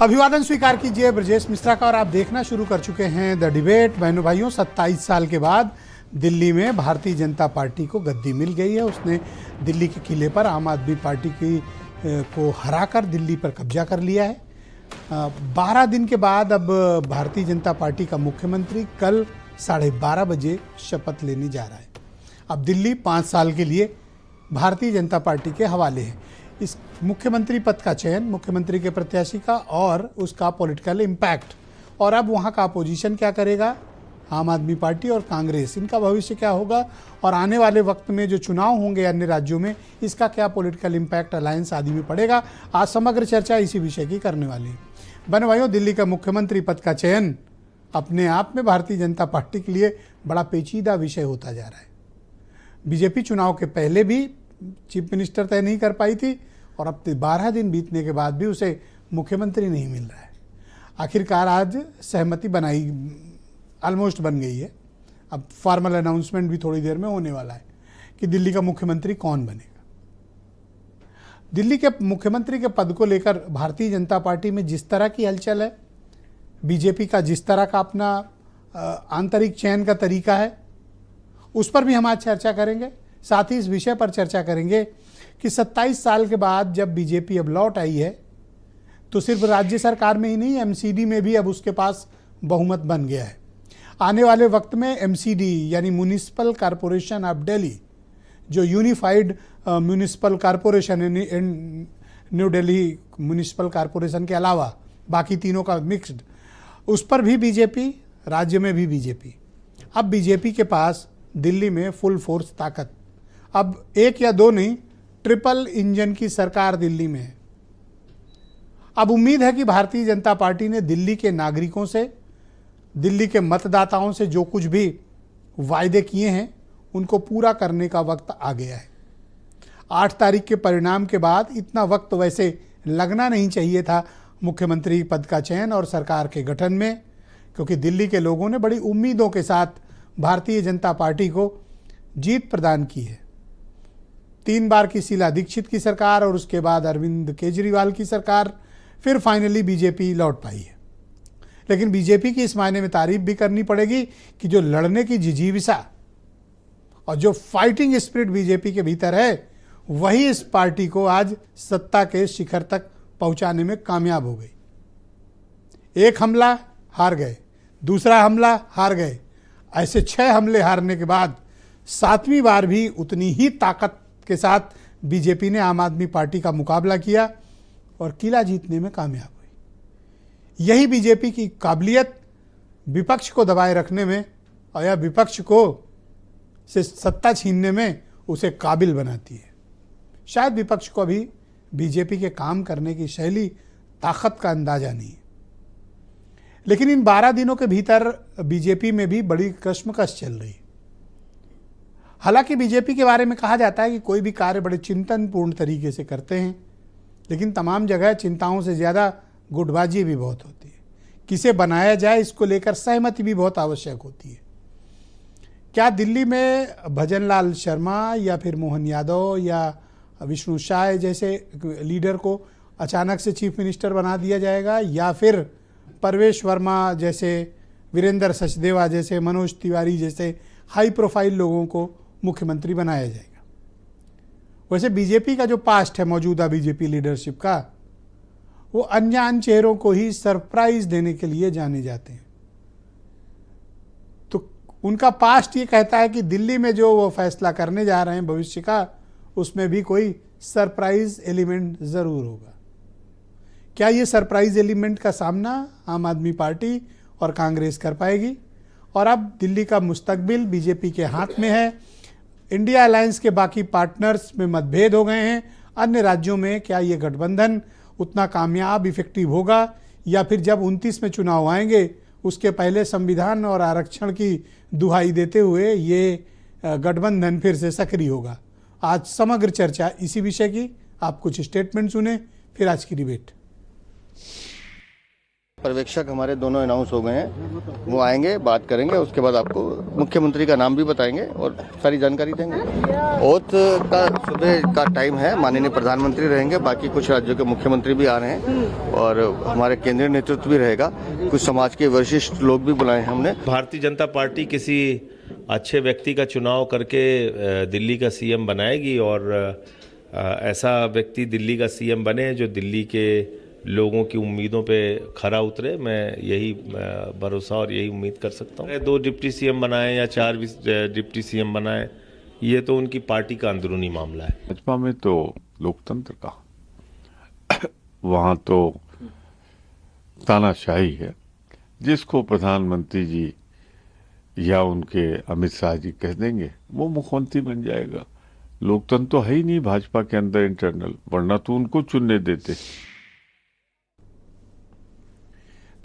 अभिवादन स्वीकार कीजिए ब्रजेश मिश्रा का और आप देखना शुरू कर चुके हैं द डिबेट। बहनों भाइयों, 27 साल के बाद दिल्ली में भारतीय जनता पार्टी को गद्दी मिल गई है। उसने दिल्ली के किले पर आम आदमी पार्टी को हराकर दिल्ली पर कब्जा कर लिया है। 12 दिन के बाद अब भारतीय जनता पार्टी का मुख्यमंत्री कल 12:30 बजे शपथ लेने जा रहा है। अब दिल्ली 5 साल के लिए भारतीय जनता पार्टी के हवाले है। इस मुख्यमंत्री पद का चयन, मुख्यमंत्री के प्रत्याशी का और उसका पॉलिटिकल इम्पैक्ट, और अब वहाँ का अपोजिशन क्या करेगा, आम आदमी पार्टी और कांग्रेस, इनका भविष्य क्या होगा, और आने वाले वक्त में जो चुनाव होंगे अन्य राज्यों में इसका क्या पॉलिटिकल इम्पैक्ट अलायंस आदि में पड़ेगा। आज समग्र चर्चा इसी विषय की करने वाली है। बहनों भाइयों, दिल्ली का मुख्यमंत्री पद का चयन अपने आप में भारतीय जनता पार्टी के लिए बड़ा पेचीदा विषय होता जा रहा है। बीजेपी चुनाव के पहले भी चीफ मिनिस्टर तय नहीं कर पाई थी और अब 12 दिन बीतने के बाद भी उसे मुख्यमंत्री नहीं मिल रहा है। आखिरकार आज सहमति बनाई, ऑलमोस्ट बन गई है। अब फॉर्मल अनाउंसमेंट भी थोड़ी देर में होने वाला है कि दिल्ली का मुख्यमंत्री कौन बनेगा। दिल्ली के मुख्यमंत्री के पद को लेकर भारतीय जनता पार्टी में जिस तरह की हलचल है, बीजेपी का जिस तरह का अपना आंतरिक चयन का तरीका है, उस पर भी हम आज चर्चा करेंगे। साथ ही इस विषय पर चर्चा करेंगे कि 27 साल के बाद जब बीजेपी अब लौट आई है तो सिर्फ राज्य सरकार में ही नहीं, एमसीडी में भी अब उसके पास बहुमत बन गया है। आने वाले वक्त में एमसीडी यानी म्यूनिसिपल कॉरपोरेशन ऑफ दिल्ली, जो unified municipal corporation new Delhi municipal corporation के अलावा बाकी तीनों का मिक्स्ड, उस पर भी बीजेपी, राज्य में भी बीजेपी। अब बीजेपी के पास दिल्ली में फुल फोर्स ताकत, अब एक या दो नहीं, ट्रिपल इंजन की सरकार दिल्ली में है। अब उम्मीद है कि भारतीय जनता पार्टी ने दिल्ली के नागरिकों से, दिल्ली के मतदाताओं से जो कुछ भी वायदे किए हैं उनको पूरा करने का वक्त आ गया है। 8 तारीख के परिणाम के बाद इतना वक्त वैसे लगना नहीं चाहिए था मुख्यमंत्री पद का चयन और सरकार के गठन में, क्योंकि दिल्ली के लोगों ने बड़ी उम्मीदों के साथ भारतीय जनता पार्टी को जीत प्रदान की है। 3 बार की शीला दीक्षित की सरकार और उसके बाद अरविंद केजरीवाल की सरकार, फिर फाइनली बीजेपी लौट पाई है। लेकिन बीजेपी की इस मायने में तारीफ भी करनी पड़ेगी कि जो लड़ने की जिजीविसा और जो फाइटिंग स्पिरिट बीजेपी के भीतर है, वही इस पार्टी को आज सत्ता के शिखर तक पहुंचाने में कामयाब हो गई। एक हमला हार गए, दूसरा हमला हार गए, ऐसे 6 हमले हारने के बाद 7वीं बार भी उतनी ही ताकत के साथ बीजेपी ने आम आदमी पार्टी का मुकाबला किया और किला जीतने में कामयाब हुई। यही बीजेपी की काबिलियत विपक्ष को दबाए रखने में और या विपक्ष को से सत्ता छीनने में उसे काबिल बनाती है। शायद विपक्ष को अभी बीजेपी के काम करने की शैली, ताकत का अंदाजा नहीं है। लेकिन इन 12 दिनों के भीतर बीजेपी में भी बड़ी कश्मकश चल रही है। हालांकि बीजेपी के बारे में कहा जाता है कि कोई भी कार्य बड़े चिंतनपूर्ण तरीके से करते हैं, लेकिन तमाम जगह चिंताओं से ज़्यादा गुटबाजी भी बहुत होती है। किसे बनाया जाए इसको लेकर सहमति भी बहुत आवश्यक होती है। क्या दिल्ली में भजनलाल शर्मा या फिर मोहन यादव या विष्णु शाह जैसे लीडर को अचानक से चीफ मिनिस्टर बना दिया जाएगा, या फिर परवेश वर्मा जैसे, वीरेंद्र सचदेवा जैसे, मनोज तिवारी जैसे हाई प्रोफाइल लोगों को मुख्यमंत्री बनाया जाएगा। वैसे बीजेपी का जो पास्ट है, मौजूदा बीजेपी लीडरशिप का, वो अनजान चेहरों को ही सरप्राइज देने के लिए जाने जाते हैं। तो उनका पास्ट ये कहता है कि दिल्ली में जो वो फैसला करने जा रहे हैं भविष्य का, उसमें भी कोई सरप्राइज एलिमेंट ज़रूर होगा। क्या ये सरप्राइज एलिमेंट का सामना आम आदमी पार्टी और कांग्रेस कर पाएगी? और अब दिल्ली का मुस्तकबिल बीजेपी के हाथ में है। इंडिया अलायंस के बाकी पार्टनर्स में मतभेद हो गए हैं। अन्य राज्यों में क्या ये गठबंधन उतना कामयाब, इफेक्टिव होगा, या फिर जब 29 में चुनाव आएंगे उसके पहले संविधान और आरक्षण की दुहाई देते हुए ये गठबंधन फिर से सक्रिय होगा? आज समग्र चर्चा इसी विषय की। आप कुछ स्टेटमेंट सुने, फिर आज की डिबेट। पर्यवेक्षक हमारे दोनों अनाउंस हो गए हैं, वो आएंगे, बात करेंगे, उसके बाद आपको मुख्यमंत्री का नाम भी बताएंगे और सारी जानकारी देंगे। ओथ का सुबह का टाइम है, माननीय प्रधानमंत्री रहेंगे, बाकी कुछ राज्यों के मुख्यमंत्री भी आ रहे हैं और हमारे केंद्रीय नेतृत्व भी रहेगा, कुछ समाज के वरिष्ठ लोग भी बुलाए हैं हमने। भारतीय जनता पार्टी किसी अच्छे व्यक्ति का चुनाव करके दिल्ली का सीएम बनाएगी और ऐसा व्यक्ति दिल्ली का सीएम बने जो दिल्ली के लोगों की उम्मीदों पे खरा उतरे। मैं यही भरोसा और यही उम्मीद कर सकता हूँ। 2 डिप्टी सीएम बनाए या 4 डिप्टी सीएम बनाए, ये तो उनकी पार्टी का अंदरूनी मामला है। भाजपा में तो लोकतंत्र का वहाँ तो तानाशाही है। जिसको प्रधानमंत्री जी या उनके अमित शाह जी कह देंगे वो मुख्यमंत्री बन जाएगा। लोकतंत्र तो है ही नहीं भाजपा के अंदर इंटरनल, वरना तो उनको चुनने देते।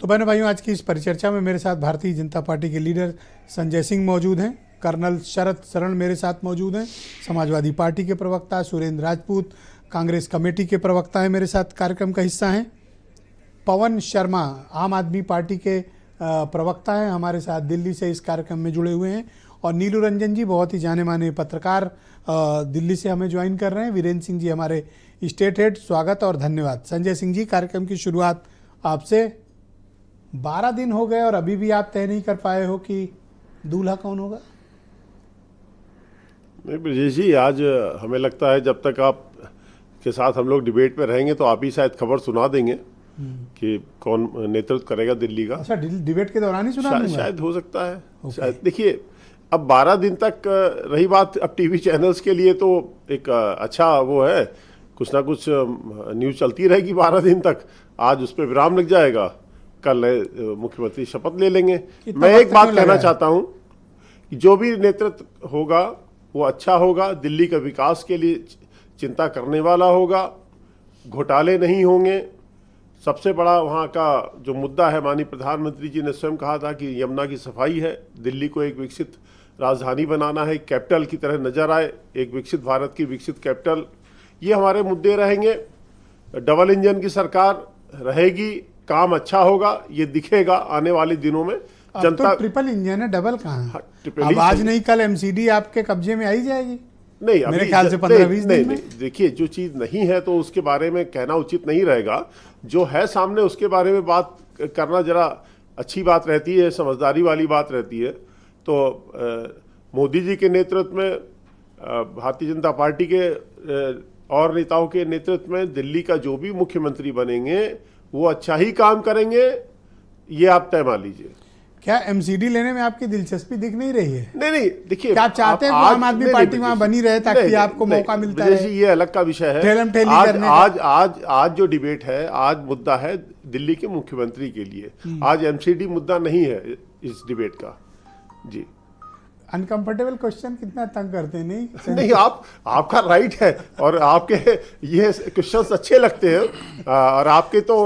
तो बहनों भाइयों, आज की इस परिचर्चा में मेरे साथ भारतीय जनता पार्टी के लीडर संजय सिंह मौजूद हैं, कर्नल शरद शरण मेरे साथ मौजूद हैं, समाजवादी पार्टी के प्रवक्ता सुरेंद्र राजपूत, कांग्रेस कमेटी के प्रवक्ता हैं, मेरे साथ कार्यक्रम का हिस्सा हैं, पवन शर्मा आम आदमी पार्टी के प्रवक्ता हैं, हमारे साथ दिल्ली से इस कार्यक्रम में जुड़े हुए हैं, और नीलू रंजन जी बहुत ही जाने माने पत्रकार दिल्ली से हमें ज्वाइन कर रहे हैं, वीरेंद्र सिंह जी हमारे स्टेट हेड। स्वागत और धन्यवाद। संजय सिंह जी, कार्यक्रम की शुरुआत आपसे। 12 दिन हो गए और अभी भी आप तय नहीं कर पाए हो कि दूल्हा कौन होगा? नहीं ब्रजेश जी, आज हमें लगता है जब तक आप के साथ हम लोग डिबेट में रहेंगे तो आप ही शायद खबर सुना देंगे कि कौन नेतृत्व करेगा दिल्ली का। अच्छा, डिबेट के दौरान ही सुना दूंगा? शायद हो सकता है। शायद देखिए, अब 12 दिन तक रही बात, अब टीवी चैनल्स के लिए तो एक अच्छा वो है, कुछ ना कुछ न्यूज़ चलती रहेगी 12 दिन तक। आज उस पर विराम लग जाएगा, कल मुख्यमंत्री शपथ ले लेंगे। मैं एक बात कहना चाहता हूं कि जो भी नेतृत्व होगा वो अच्छा होगा, दिल्ली के विकास के लिए चिंता करने वाला होगा, घोटाले नहीं होंगे। सबसे बड़ा वहाँ का जो मुद्दा है, माननीय प्रधानमंत्री जी ने स्वयं कहा था कि यमुना की सफाई है, दिल्ली को एक विकसित राजधानी बनाना है, कैपिटल की तरह नजर आए, एक विकसित भारत की विकसित कैपिटल, ये हमारे मुद्दे रहेंगे। डबल इंजन की सरकार रहेगी, काम अच्छा होगा, ये दिखेगा आने वाले दिनों में। जनता तो ट्रिपल इंजन है, डबल कहाँ है? अब आज नहीं कल एमसीडी आपके कब्जे में आई जाएगी। नहीं, मेरे ख्याल से 15-20 दिन में। देखिए, जो चीज नहीं है तो उसके बारे में कहना उचित नहीं रहेगा। जो है सामने उसके बारे में बात करना जरा अच्छी बात रहती है, समझदारी वाली बात रहती है। तो मोदी जी के नेतृत्व में, भारतीय जनता पार्टी के और नेताओं के नेतृत्व में दिल्ली का जो भी मुख्यमंत्री बनेंगे वो अच्छा ही काम करेंगे, ये आप तय मान लीजिए। क्या एमसीडी लेने में आपकी दिलचस्पी दिख नहीं रही है? नहीं, देखिए, क्या आप चाहते हैं कि आम आदमी पार्टी वहां बनी रहे ताकि आपको मौका मिलता रहे? ये अलग का विषय है। आज जो डिबेट है, आज मुद्दा है दिल्ली के मुख्यमंत्री के लिए। आज एमसीडी मुद्दा नहीं है इस डिबेट का। जी, अनकंफर्टेबल क्वेश्चन कितना तंग करते हैं? नहीं, आपका राइट है और आपके ये क्वेश्चंस अच्छे लगते हैं और आपके तो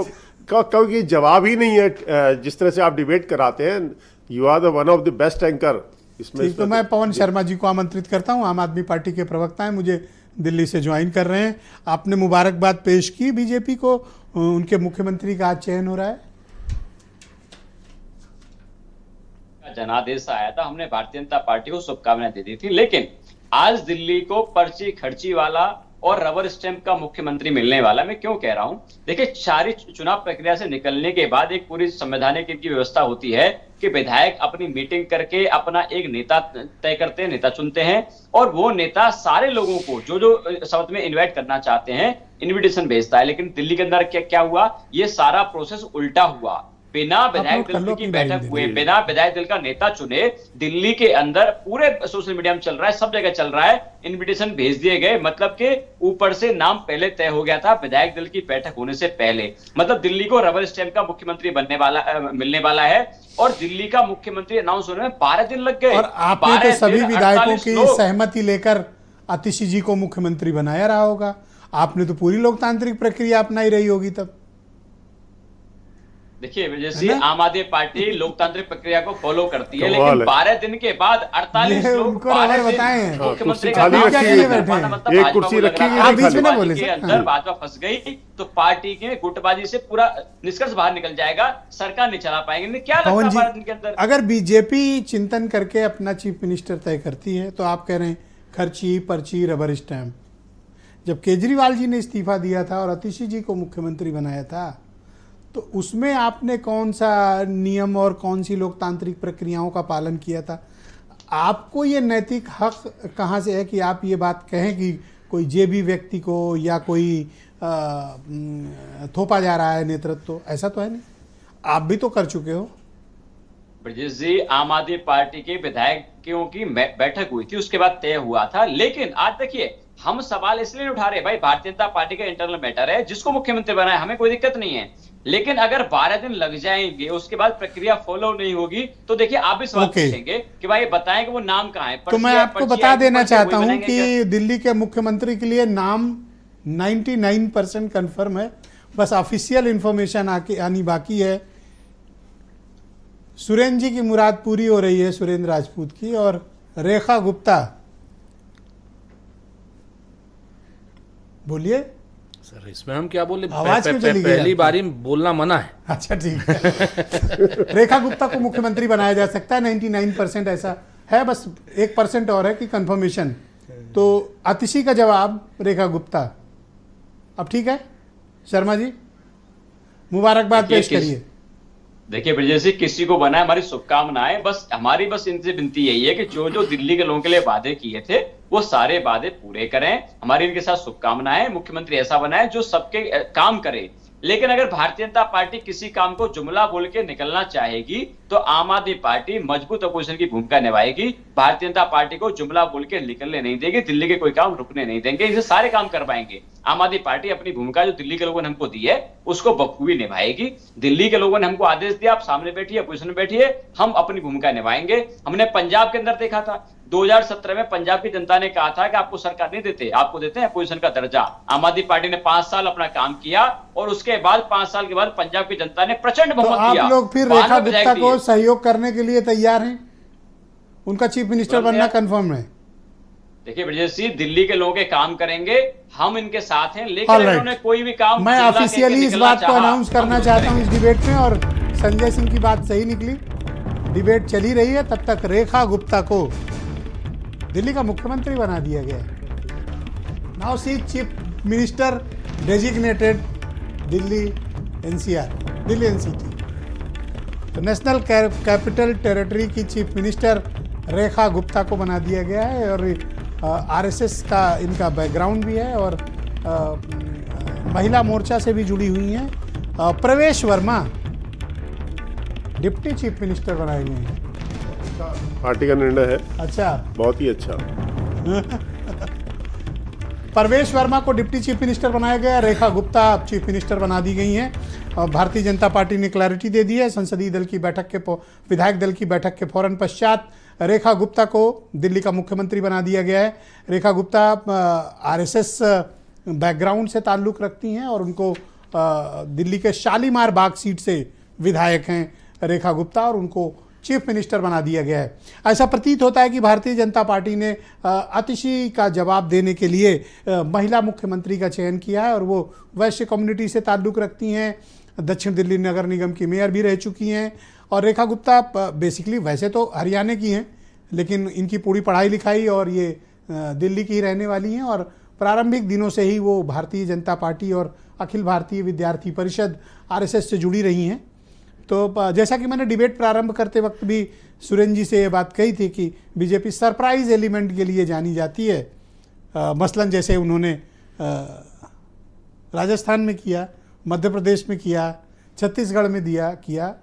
क्योंकि जवाब ही नहीं है जिस तरह से आप डिबेट कराते हैं। You are the one of the best anchor इसमें। तो मैं पवन शर्मा जी को आमंत्रित करता हूं, आम आदमी पार्टी के प्रवक्ता हैं, मुझे दिल्ली से ज्वाइन कर रहे हैं। आपने मुबारकबाद पेश की बीजेपी को, उनके मुख्यमंत्री का आज चयन हो रहा है। जनादेश आया था, हमने भारतीय जनता पार्टी को शुभकामनाएं दे दी थी, लेकिन आज दिल्ली को पर्ची खर्ची वाला और रबर स्टैंप का मुख्यमंत्री मिलने वाला। मैं क्यों कह रहा हूं? देखिए, सारी चुनाव प्रक्रिया से निकलने के बाद एक पूरी संवैधानिक इनकी व्यवस्था होती है कि विधायक अपनी मीटिंग करके अपना एक नेता तय करते हैं, नेता चुनते हैं, और वो नेता सारे लोगों को जो जो शपथ में इन्वाइट करना चाहते हैं इन्विटेशन भेजता है। लेकिन दिल्ली के अंदर क्या हुआ, ये सारा प्रोसेस उल्टा हुआ। बिना विधायक दल की बैठक हुए, बिना विधायक दल का नेता चुने, दिल्ली के अंदर पूरे सोशल मीडिया में चल रहा है, सब जगह चल रहा है, इनविटेशन भेज दिए गए। मतलब कि ऊपर से नाम पहले तय हो गया था विधायक दल की बैठक होने से पहले। मतलब दिल्ली को रबर स्टैंप का मुख्यमंत्री मिलने वाला है और दिल्ली का मुख्यमंत्री अनाउंस होने में 12 दिन लग गए। और आपने तो सभी विधायकों की सहमति लेकर आतिशी जी को मुख्यमंत्री बनाया रहा होगा। आपने तो पूरी लोकतांत्रिक प्रक्रिया अपनाई रही होगी तब। देखिए विजय सिंह, आम आदमी पार्टी लोकतांत्रिक प्रक्रिया को फॉलो करती है, कमाल लेकिन है। 12 दिन के बाद 48 ये लोग उनको 12 रबर दिन बताए हैं। मुख्यमंत्री कुर्सी का खाली नाम रखी नहीं है। ले पाना, मतलब एक भाजपा कुर्सी को लग रखी रहा है, था बीच में ना गुटबाजी बोले के सर। अंदर भाजपा फंस गई तो पार्टी के गुटबाजी से पूरा निष्कर्ष बाहर निकल जाएगा, सरकार नहीं चला पाएंगे। नहीं, क्या लगता पवन है जी, 12 दिन के अंदर? अगर बीजेपी चिंतन करके अपना चीफ मिनिस्टर तय करती है तो आप कह रहे हैं खर्ची, पर्ची, रबर स्टैम्प। जब केजरीवाल जी ने इस्तीफा दिया था और अतिशी जी को मुख्यमंत्री बनाया था तो उसमें आपने कौन सा नियम और कौन सी लोकतांत्रिक प्रक्रियाओं का पालन किया था? आपको ये नैतिक हक कहाँ से है कि आप ये बात कहें कि कोई जेबी व्यक्ति को या कोई थोपा जा रहा है नेतृत्व? ऐसा तो है नहीं, आप भी तो कर चुके हो। ब्रजेश जी, आम आदमी पार्टी के विधायकों की बैठक हुई थी, उसके बाद तय हुआ था। लेकिन आज देखिए, हम सवाल इसलिए नहीं उठा रहे, भाई भारतीय जनता पार्टी का इंटरनल मैटर है, जिसको मुख्यमंत्री बनाया हमें कोई दिक्कत नहीं है। लेकिन अगर 12 दिन लग जाएंगे, उसके बाद प्रक्रिया फॉलो नहीं होगी, तो देखिए आप भी सवाल पूछेंगे कि भाई बताएं कि वो नाम कहाँ है। तो मैं आपको बता देना चाहता हूं कि दिल्ली के मुख्यमंत्री के लिए नाम 99% कंफर्म है, बस ऑफिशियल इंफॉर्मेशन आनी बाकी है। सुरेंद्र जी की मुराद पूरी हो रही है, सुरेंद्र राजपूत की, और रेखा गुप्ता। बोलिए सर, इसमें हम क्या बोले? आवाज क्यों चली गई पहली आपकी? बारी बोलना मना है। अच्छा ठीक है। रेखा गुप्ता को मुख्यमंत्री बनाया जा सकता है, 99% ऐसा है, बस 1% और है कि कंफर्मेशन। तो अतिशी का जवाब रेखा गुप्ता। अब ठीक है शर्मा जी, मुबारकबाद पेश करिए। देखिए ब्रजेश जी, किसी को बनाए हमारी शुभकामनाएं। बस हमारी इनसे विनती यही है कि जो जो दिल्ली के लोगों के लिए वादे किए थे वो सारे वादे पूरे करें। हमारी इनके साथ शुभकामनाएं। मुख्यमंत्री ऐसा बनाए जो सबके काम करे। लेकिन अगर भारतीय जनता पार्टी किसी काम को जुमला बोल के निकलना चाहेगी तो आम आदमी पार्टी मजबूत अपोजिशन की भूमिका निभाएगी। भारतीय जनता पार्टी को जुमला बोल के निकलने नहीं देगी, दिल्ली के कोई काम रुकने नहीं देंगे, इसे सारे काम करवाएंगे। आम आदमी पार्टी अपनी भूमिका जो दिल्ली के लोगों ने हमको दी है उसको बखूबी निभाएगी। दिल्ली के लोगों ने हमको आदेश दिया, आप सामने बैठिए, अपोजिशन में बैठिए, हम अपनी भूमिका निभाएंगे। हमने पंजाब के अंदर देखा था, 2017 में पंजाब की जनता ने कहा था कि आपको सरकार नहीं देते, आपको देते हैं अपोजिशन का दर्जा। आम आदमी पार्टी ने 5 साल अपना काम किया और उसके बाद 5 साल के बाद पंजाब की जनता ने प्रचंड तो बहुमत दिया। आप लोग फिर रेखा गुप्ता को सहयोग करने के लिए तैयार हैं? उनका चीफ मिनिस्टर बनना कंफर्म है? देखिए ब्रजेश जी, दिल्ली के लोगों के काम करेंगे, हम इनके साथ हैं। लेकिन All right. इन्होंने कोई भी काम मैं जुमला कह के ऑफिशियली इस निकलना बात को चाहा, अनाउंस करना हम चाहता हूं करेंगे। इस डिबेट में, और संजय सिंह की बात सही निकली। डिबेट चली रही है, तब तक रेखा गुप्ता को दिल्ली का मुख्यमंत्री बना दिया गया। Now see chief minister designated Delhi NCR, Delhi NCT. तो नेशनल कैपिटल टेरिटरी की चीफ मिनिस्टर रेखा गुप्ता को बना दिया गया है, और आरएसएस का इनका बैकग्राउंड भी है, और महिला मोर्चा से भी जुड़ी हुई हैं। प्रवेश वर्मा डिप्टी चीफ मिनिस्टर बनाए गए हैं। पार्टी का निर्णय है, अच्छा, बहुत ही अच्छा। प्रवेश वर्मा को डिप्टी चीफ मिनिस्टर बनाया गया, रेखा गुप्ता चीफ मिनिस्टर बना दी गई हैं। और भारतीय जनता पार्टी ने क्लैरिटी दे दी है। संसदीय दल की बैठक के विधायक दल की बैठक के फौरन पश्चात रेखा गुप्ता को दिल्ली का मुख्यमंत्री बना दिया गया है। रेखा गुप्ता आरएसएस बैकग्राउंड से ताल्लुक़ रखती हैं और उनको दिल्ली के शालीमार बाग सीट से विधायक हैं रेखा गुप्ता, और उनको चीफ मिनिस्टर बना दिया गया है। ऐसा प्रतीत होता है कि भारतीय जनता पार्टी ने अतिशी का जवाब देने के लिए महिला मुख्यमंत्री का चयन किया है, और वो वैश्य कम्युनिटी से ताल्लुक़ रखती हैं, दक्षिण दिल्ली नगर निगम की मेयर भी रह चुकी हैं। और रेखा गुप्ता बेसिकली वैसे तो हरियाणा की हैं, लेकिन इनकी पूरी पढ़ाई लिखाई और ये दिल्ली की रहने वाली हैं, और प्रारंभिक दिनों से ही वो भारतीय जनता पार्टी और अखिल भारतीय विद्यार्थी परिषद आरएसएस से जुड़ी रही हैं। तो जैसा कि मैंने डिबेट प्रारंभ करते वक्त भी सुरेंद्र जी से ये बात कही थी कि बीजेपी सरप्राइज एलिमेंट के लिए जानी जाती है। मसलन जैसे उन्होंने राजस्थान में किया, मध्य प्रदेश में किया, छत्तीसगढ़ में किया,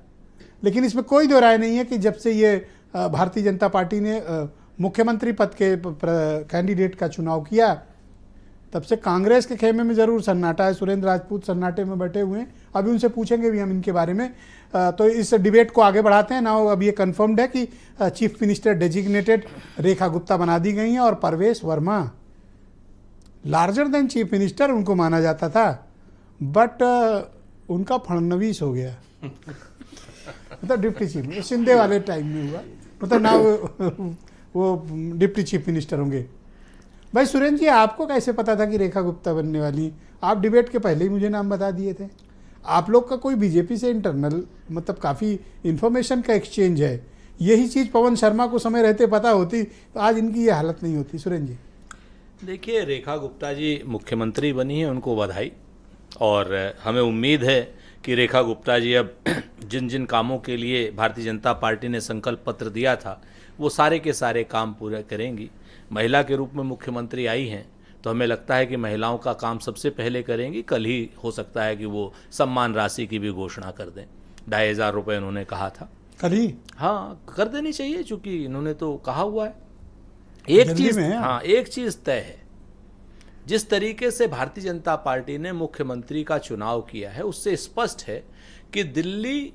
लेकिन इसमें कोई दो राय नहीं है कि जब से ये भारतीय जनता पार्टी ने मुख्यमंत्री पद के कैंडिडेट का चुनाव किया, तब से कांग्रेस के खेमे में ज़रूर सन्नाटा है। सुरेंद्र राजपूत सन्नाटे में बैठे हुए हैं, अभी उनसे पूछेंगे भी हम इनके बारे में। तो इस डिबेट को आगे बढ़ाते हैं ना। अब ये कंफर्म्ड है कि chief minister designated Rekha Gupta बना दी गई हैं, और प्रवेश Verma larger than chief minister उनको माना जाता था, बट उनका फडणवीस हो गया। मतलब डिप्टी चीफ शिंदे वाले टाइम में हुआ, मतलब ना वो डिप्टी चीफ मिनिस्टर होंगे। भाई सुरेंद्र जी, आपको कैसे पता था कि रेखा गुप्ता बनने वाली? आप डिबेट के पहले ही मुझे नाम बता दिए थे। आप लोग का कोई बीजेपी से इंटरनल मतलब काफ़ी इन्फॉर्मेशन का एक्सचेंज है। यही चीज़ पवन शर्मा को समय रहते पता होती तो आज इनकी ये हालत नहीं होती। सुरेंद्र जी, देखिए, रेखा गुप्ता जी मुख्यमंत्री बनी है, उनको बधाई। और हमें उम्मीद है कि रेखा गुप्ता जी अब जिन जिन कामों के लिए भारतीय जनता पार्टी ने संकल्प पत्र दिया था वो सारे के सारे काम पूरे करेंगी। महिला के रूप में मुख्यमंत्री आई हैं तो हमें लगता है कि महिलाओं का काम सबसे पहले करेंगी। कल ही हो सकता है कि वो सम्मान राशि की भी घोषणा कर दें। 2,500 रुपये उन्होंने कहा था, कल ही? हाँ, कर देनी चाहिए, चूंकि इन्होंने तो कहा हुआ है। एक चीज, हाँ, एक चीज तय है, जिस तरीके से भारतीय जनता पार्टी ने मुख्यमंत्री का चुनाव किया है उससे स्पष्ट है कि दिल्ली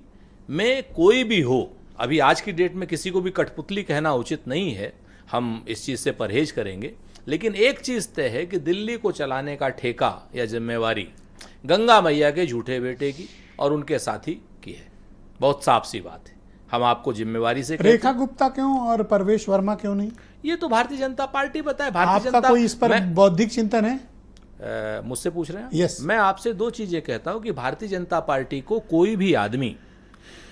में कोई भी हो, अभी आज की डेट में किसी को भी कठपुतली कहना उचित नहीं है, हम इस चीज़ से परहेज करेंगे, लेकिन एक चीज़ तय है कि दिल्ली को चलाने का ठेका या जिम्मेवारी गंगा मैया के झूठे बेटे की और उनके साथी की है। बहुत साफ सी बात है, हम आपको जिम्मेवारी से रेखा गुप्ता क्यों और परवेश वर्मा क्यों नहीं? ये तो भारतीय जनता पार्टी बताए। भारतीय आपका जनता, कोई इस पर बौद्धिक चिंतन है? मुझसे पूछ रहे हैं? यस। मैं आपसे दो चीजें कहता हूं कि भारतीय जनता पार्टी को कोई भी आदमी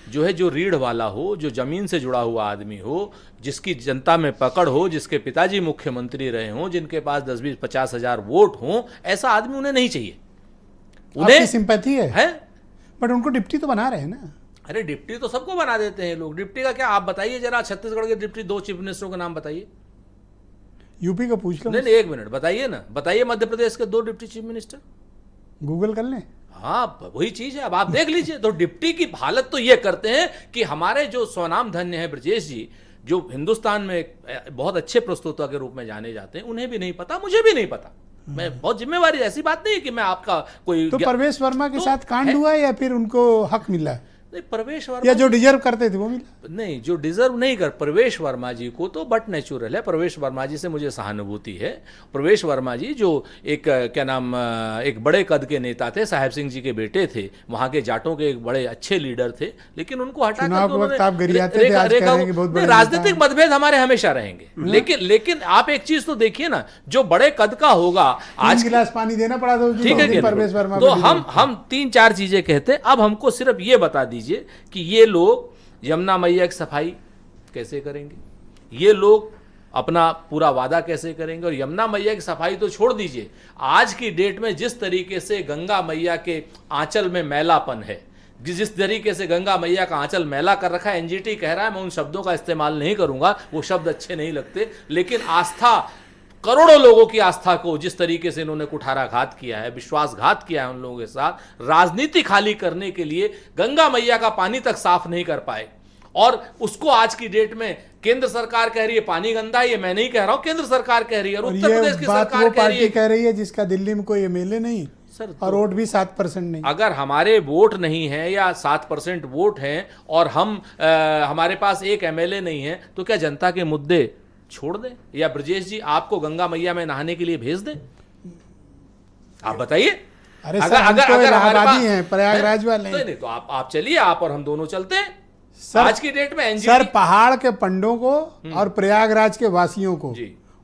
जो है, जो रीढ़ वाला हो, जो जमीन से जुड़ा हुआ आदमी हो, जिसकी जनता में पकड़ हो, जिसके पिताजी मुख्यमंत्री रहे हों, जिनके पास 10-20-50 हजार वोट हों, ऐसा आदमी उन्हें नहीं चाहिए। उन्हें सिंपैथी है? बट उनको डिप्टी तो बना रहे हैं ना। अरे डिप्टी तो सबको बना देते हैं लोग। डिप्टी का क्या, आप बताइए जरा, छत्तीसगढ़ के डिप्टी 2 चीफ मिनिस्टरों का नाम बताइए। यूपी का पूछ लो। नहीं, 1 मिनट बताइए ना, बताइए मध्य प्रदेश के 2 डिप्टी चीफ मिनिस्टर। गूगल कर लें। हाँ, वही चीज है, अब आप देख लीजिए। तो डिप्टी की हालत तो ये करते हैं कि हमारे जो स्वनाम धन्य है ब्रजेश जी, जो हिंदुस्तान में बहुत अच्छे प्रस्तोता के रूप में जाने जाते हैं, उन्हें भी नहीं पता, मुझे भी नहीं पता। मैं बहुत जिम्मेवारी, ऐसी बात नहीं है कि मैं आपका कोई तो परवेश वर्मा के साथ कांड हुआ या फिर उनको हक मिला? नहीं, परवेश वर्मा या जो डिजर्व करते थे वो मिला? नहीं, जो डिजर्व नहीं कर, परवेश वर्मा जी को तो बट नेचुरल है। परवेश वर्मा जी से मुझे सहानुभूति है। परवेश वर्मा जी जो एक क्या नाम, एक बड़े कद के नेता थे, साहेब सिंह जी के बेटे थे, वहां के जाटों के एक बड़े अच्छे लीडर थे, लेकिन उनको हटा कर राजनीतिक मतभेद हमारे हमेशा रहेंगे। लेकिन आप एक चीज तो देखिए ना, जो बड़े कद का होगा, आज गिलास पानी देना पड़ा था, ठीक है, परवेश वर्मा। तो हम 3-4 चीजें कहते हैं। अब हमको सिर्फ ये बता दीजिए कि ये लोग यमुना मैया की सफाई कैसे करेंगे, ये लोग अपना पूरा वादा कैसे करेंगे। और यमुना मैया की सफाई तो छोड़ दीजिए, आज की डेट में जिस तरीके से गंगा मैया के आंचल में मैलापन है, जिस तरीके से गंगा मैया का आंचल मैला कर रखा है, एनजीटी कह रहा है, मैं उन शब्दों का इस्तेमाल नहीं करूंगा, वो शब्द अच्छे नहीं लगते, लेकिन आस्था, करोड़ों लोगों की आस्था को जिस तरीके से इन्होंने कुठाराघात किया है, विश्वासघात किया है उन लोगों के साथ, राजनीति खाली करने के लिए गंगा मैया का पानी तक साफ नहीं कर पाए। और उसको आज की डेट में केंद्र सरकार कह रही है पानी गंदा है, ये मैं नहीं कह रहा हूं, केंद्र सरकार कह रही है, और उत्तर प्रदेश की सरकार कह रही है जिसका दिल्ली में कोई एमएलए नहीं सर, और वोट भी 7% नहीं। अगर हमारे वोट नहीं है या 7% वोट हैं और हमारे पास एक एमएलए नहीं है, तो क्या जनता के मुद्दे छोड़ दें, या ब्रजेश जी आपको गंगा मैया में नहाने के लिए भेज दें? आप बताइए। अरे अगर इलाहाबादी हैं, प्रयागराज वाले नहीं, तो आप चलिए, आप और हम दोनों चलते हैं। आज की डेट में एनजीटी, सर, पहाड़ के पंडों को और प्रयागराज के वासियों को,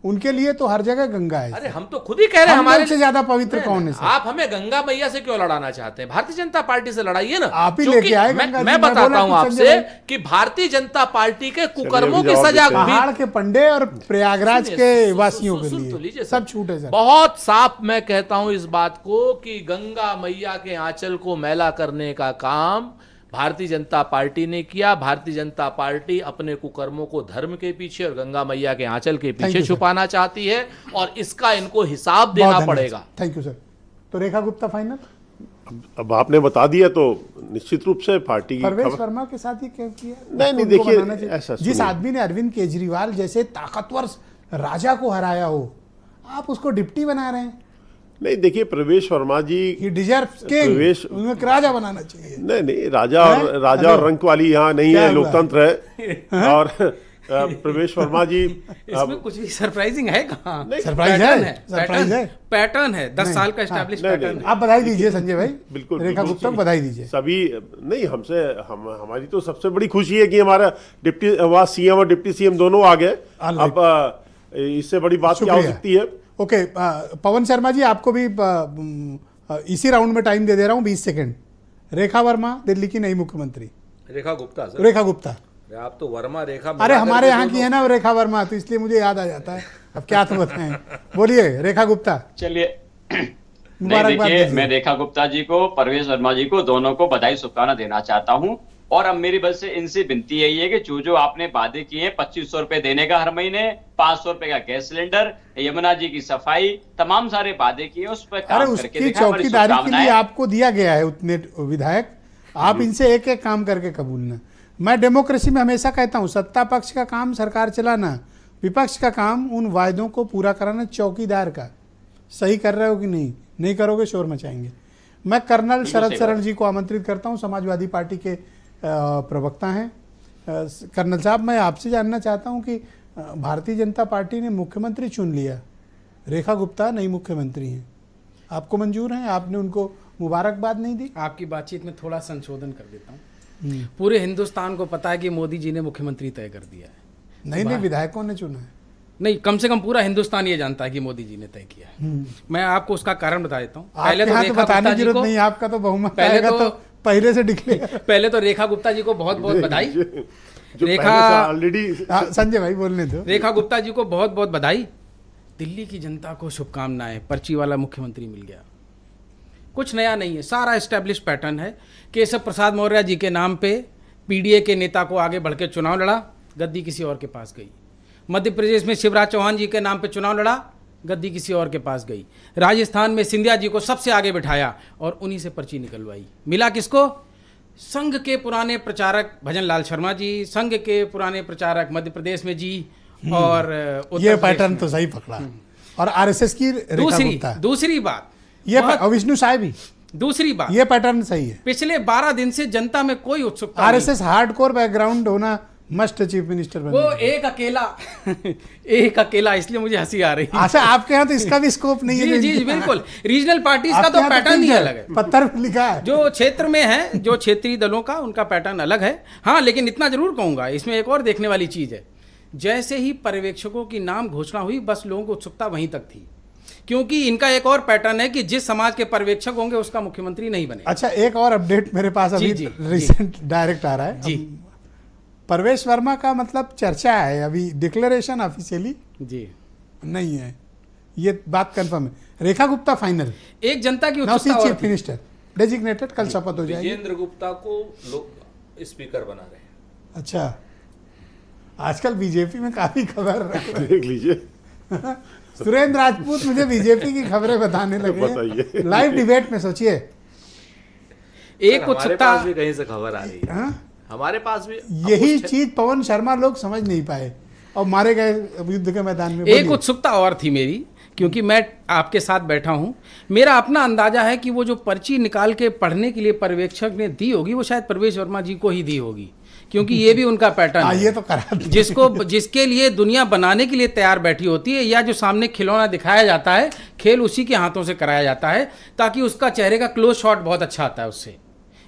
उनके लिए तो हर जगह गंगा है। अरे हम तो खुद ही कह रहे हैं, हमारे से ज्यादा पवित्र कौन है? आप हमें गंगा मैया से क्यों लड़ाना चाहते हैं? भारतीय जनता पार्टी से लड़ाइए ना। आप ही लेके आए। मैं बताता हूं आपसे कि भारतीय जनता पार्टी के कुकर्मों की सजा पहाड़ के पंडे और प्रयागराज के वासियों के लिए सब छूट है सर। बहुत साफ मैं कहता हूं इस बात को कि गंगा मैया के आंचल को मैला करने का काम भारतीय जनता पार्टी ने किया। भारतीय जनता पार्टी अपने कुकर्मों को धर्म के पीछे और गंगा मैया के आंचल के पीछे छुपाना चाहती है, और इसका इनको हिसाब देना पड़ेगा। Thank you sir. तो रेखा गुप्ता फाइनल? अब आपने बता दिया तो निश्चित रूप से पार्टी की परवेश वर्मा के साथ ही क्या किया? नहीं, देखिए ऐसा, जिस आदमी ने अरविंद केजरीवाल जैसे ताकतवर राजा को हराया हो, आप उसको डिप्टी बना रहे हैं। नहीं, देखिए प्रवेश वर्मा जी उन्हें राजा बनाना चाहिए। नहीं, राजा और रंक वाली यहाँ नहीं है, लोकतंत्र है। और प्रवेश वर्मा जी इसमें कुछ भी सरप्राइजिंग है कहाँ? सरप्राइज है, सरप्राइज है। पैटर्न है, 10 साल का एस्टैब्लिश नहीं, पैटर्न है। आप बधाई दीजिए संजय भाई, बिल्कुल रेखा बिल्कुल। गुप्ता को बधाई दीजिए। सभी नहीं, हमारी तो सबसे बड़ी खुशी है कि हमारा डिप्टी वहाँ सीएम और डिप्टी सीएम दोनों आ गए। अब इससे बड़ी बात क्या हो सकती है। ओके, पवन शर्मा जी आपको भी इसी राउंड में टाइम दे दे रहा हूँ, 20 सेकंड। रेखा वर्मा दिल्ली की नई मुख्यमंत्री। रेखा गुप्ता सर। रेखा गुप्ता, आप तो वर्मा रेखा अरे हमारे यहाँ की है ना रेखा वर्मा, तो इसलिए मुझे याद आ जाता है। अब क्या तो बताएं, बोलिए रेखा गुप्ता। चलिए मुबारकबाद देखिए, दीजिए। मैं रेखा गुप्ता जी को, परवेश वर्मा जी को, दोनों को बधाई शुभकामना देना चाहता हूं। और अब मेरी बस से इनसे विनती यही है कि जो आपने वादे किए हैं, 2500 रुपए देने का हर महीने, 500 रुपए का गैस सिलेंडर, यमुना जी की सफाई, तमाम सारे वादे किए, उस पर अरे काम करके उसकी दिखाएं। हमारी चौकीदारी के लिए शुभकामनाएं। आपको दिया गया है उतने विधायक, आप इनसे एक एक काम करके कबूलना। मैं डेमोक्रेसी में हमेशा कहता हूं, सत्ता पक्ष का काम सरकार चलाना, विपक्ष का काम उन वायदों को पूरा कराना, चौकीदार का। सही कर रहे हो कि नहीं? नहीं करोगे शोर मचाएंगे। मैं कर्नल शरद शरण जी को आमंत्रित करता हूं, समाजवादी पार्टी के प्रवक्ता हैं। कर्नल साहब, मैं आपसे जानना चाहता हूं कि भारतीय जनता पार्टी ने मुख्यमंत्री चुन लिया, रेखा गुप्ता नई मुख्यमंत्री हैं, आपको मंजूर हैं? आपने उनको मुबारकबाद नहीं दी? आपकी बातचीत में थोड़ा संशोधन कर देता हूँ। पूरे हिंदुस्तान को पता है कि मोदी जी ने मुख्यमंत्री तय कर दिया है। नहीं, विधायकों ने चुना है। नहीं, कम से कम पूरा हिंदुस्तान ये जानता है कि मोदी जी ने तय किया है। मैं आपको उसका कारण बता देता हूँ। पहले तो बताने की जरूरत नहीं, आपका तो बहुमत पहले आएगा तो पहले से डिक्लेयर। पहले तो रेखा गुप्ता जी को बहुत बहुत बधाई। रेखा ऑलरेडी संजय भाई बोलने दो। रेखा गुप्ता जी को बहुत बहुत बधाई। दिल्ली की जनता को शुभकामनाएं, पर्ची वाला मुख्यमंत्री मिल गया। कुछ नया नहीं है, सारा एस्टेब्लिश पैटर्न है। केशव प्रसाद मौर्य जी के नाम पे पीडीए के नेता को आगे बढ़ के चुनाव लड़ा, गद्दी किसी और के पास गई। मध्य प्रदेश में शिवराज चौहान जी के नाम पे चुनाव लड़ा, गद्दी किसी और के पास गई। राजस्थान में सिंधिया जी को सबसे आगे बिठाया और उन्हीं से पर्ची निकलवाई। मिला किसको? संघ के पुराने प्रचारक भजन लाल शर्मा जी, संघ के पुराने प्रचारक मध्य प्रदेश में जी, और ये पैटर्न तो सही पकड़ा। और आरएसएस की रेखा गुप्ता। दूसरी बात ये विष्णु साय भी। दूसरी बात, ये पैटर्न सही है। पिछले 12 दिन से जनता में कोई उत्सुकता आरएसएस हार्डकोर बैकग्राउंड होना मस्ट चीफ मिनिस्टर बनने वो का। एक अकेला इसलिए मुझे हंसी आ रही है। अच्छा, आपके यहाँ तो इसका भी स्कोप नहीं है? जी बिल्कुल, रीजनल पार्टीज का तो पैटर्न ही अलग है। पत्थर पे लिखा है जो क्षेत्र में है, जो क्षेत्रीय दलों का, उनका पैटर्न अलग है। हाँ, लेकिन इतना जरूर कहूंगा, इसमें एक और देखने वाली चीज है। जैसे ही पर्यवेक्षकों की नाम घोषणा हुई, बस लोगों को उत्सुकता वहीं तक थी, क्योंकि इनका एक और पैटर्न है कि जिस समाज के पर्यवेक्षक होंगे उसका मुख्यमंत्री नहीं बने। अच्छा, एक और अपडेट मेरे पास अभी रिसेंट डायरेक्ट आ रहा है जी। परवेश वर्मा का मतलब चर्चा है, अभी डिक्लेरेशन ऑफिशियली जी नहीं है, ये बात कंफर्म है। रेखा गुप्ता फाइनल, एक जनता की नाउ उत्सुकता और चीफ थी। मिनिस्टर डेजिग्नेटेड, कल शपथ हो जाएगी। विजेंद्र गुप्ता को लोग स्पीकर बना रहे हैं। अच्छा, आजकल बीजेपी में काफी खबर देख लीजिए। सुरेंद्र राजपूत मुझे बीजेपी की खबरें बताने लगे बताइए। लाइव डिबेट में। सोचिए, एक हमारे उत्सुकता पास भी कहीं से खबर आ रही है। हाँ? हमारे पास भी यही चीज पवन शर्मा लोग समझ नहीं पाए और मारे गए युद्ध के मैदान में। एक उत्सुकता और थी मेरी, क्योंकि मैं आपके साथ बैठा हूं। मेरा अपना अंदाजा है कि वो जो पर्ची निकाल के पढ़ने के लिए पर्यवेक्षक ने दी होगी, वो शायद परवेश वर्मा जी को ही दी होगी, क्योंकि ये भी उनका पैटर्न है। ये तो करा जिसके लिए दुनिया बनाने के लिए तैयार बैठी होती है, या जो सामने खिलौना दिखाया जाता है, खेल उसी के हाथों से कराया जाता है, ताकि उसका चेहरे का क्लोज शॉट बहुत अच्छा आता है उससे।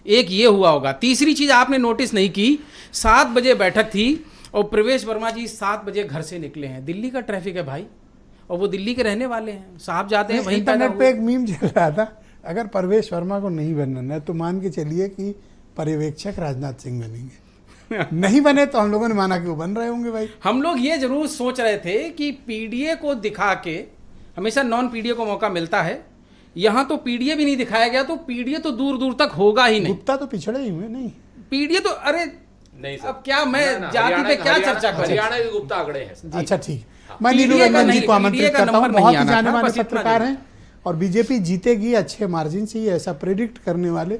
एक ये हुआ होगा। तीसरी चीज आपने नोटिस नहीं की, 7 बजे बैठक थी और प्रवेश वर्मा जी 7 बजे घर से निकले हैं। दिल्ली का ट्रैफिक है भाई, और वो दिल्ली के रहने वाले हैं, साहब जाते हैं वहीं। इंटरनेट पे एक मीम चल रहा था, अगर परवेश वर्मा को नहीं बनना है तो मान के चलिए कि पर्यवेक्षक राजनाथ सिंह बनेंगे। नहीं बने तो हम लोगों ने माना कि वो बन रहे होंगे भाई। हम लोग ये जरूर सोच रहे थे कि पीडीए को दिखा के, हमेशा नॉन पीडीए को मौका मिलता है, यहां तो पीडीए भी नहीं दिखाया गया, तो पीडीए तो दूर दूर तक होगा ही नहीं। गुप्ता तो पिछड़े ही हुए नहीं, पीडीए तो, अरे नहीं सर। अब क्या मैं जाति पे क्या चर्चा करूं? हरियाणा के गुप्ता आंकड़े हैं। अच्छा ठीक, मैं PDA नीलू का रंजन जी नहीं, को आमंत्रित PDA का करता हूँ। नंबर नहीं बहुत ही आना जाने था, माने बस इतना पत्रकार जरूर। हैं और बीजेपी जीतेगी अच्छे मार्जिन से, ये ऐसा प्रेडिक्ट करने वाले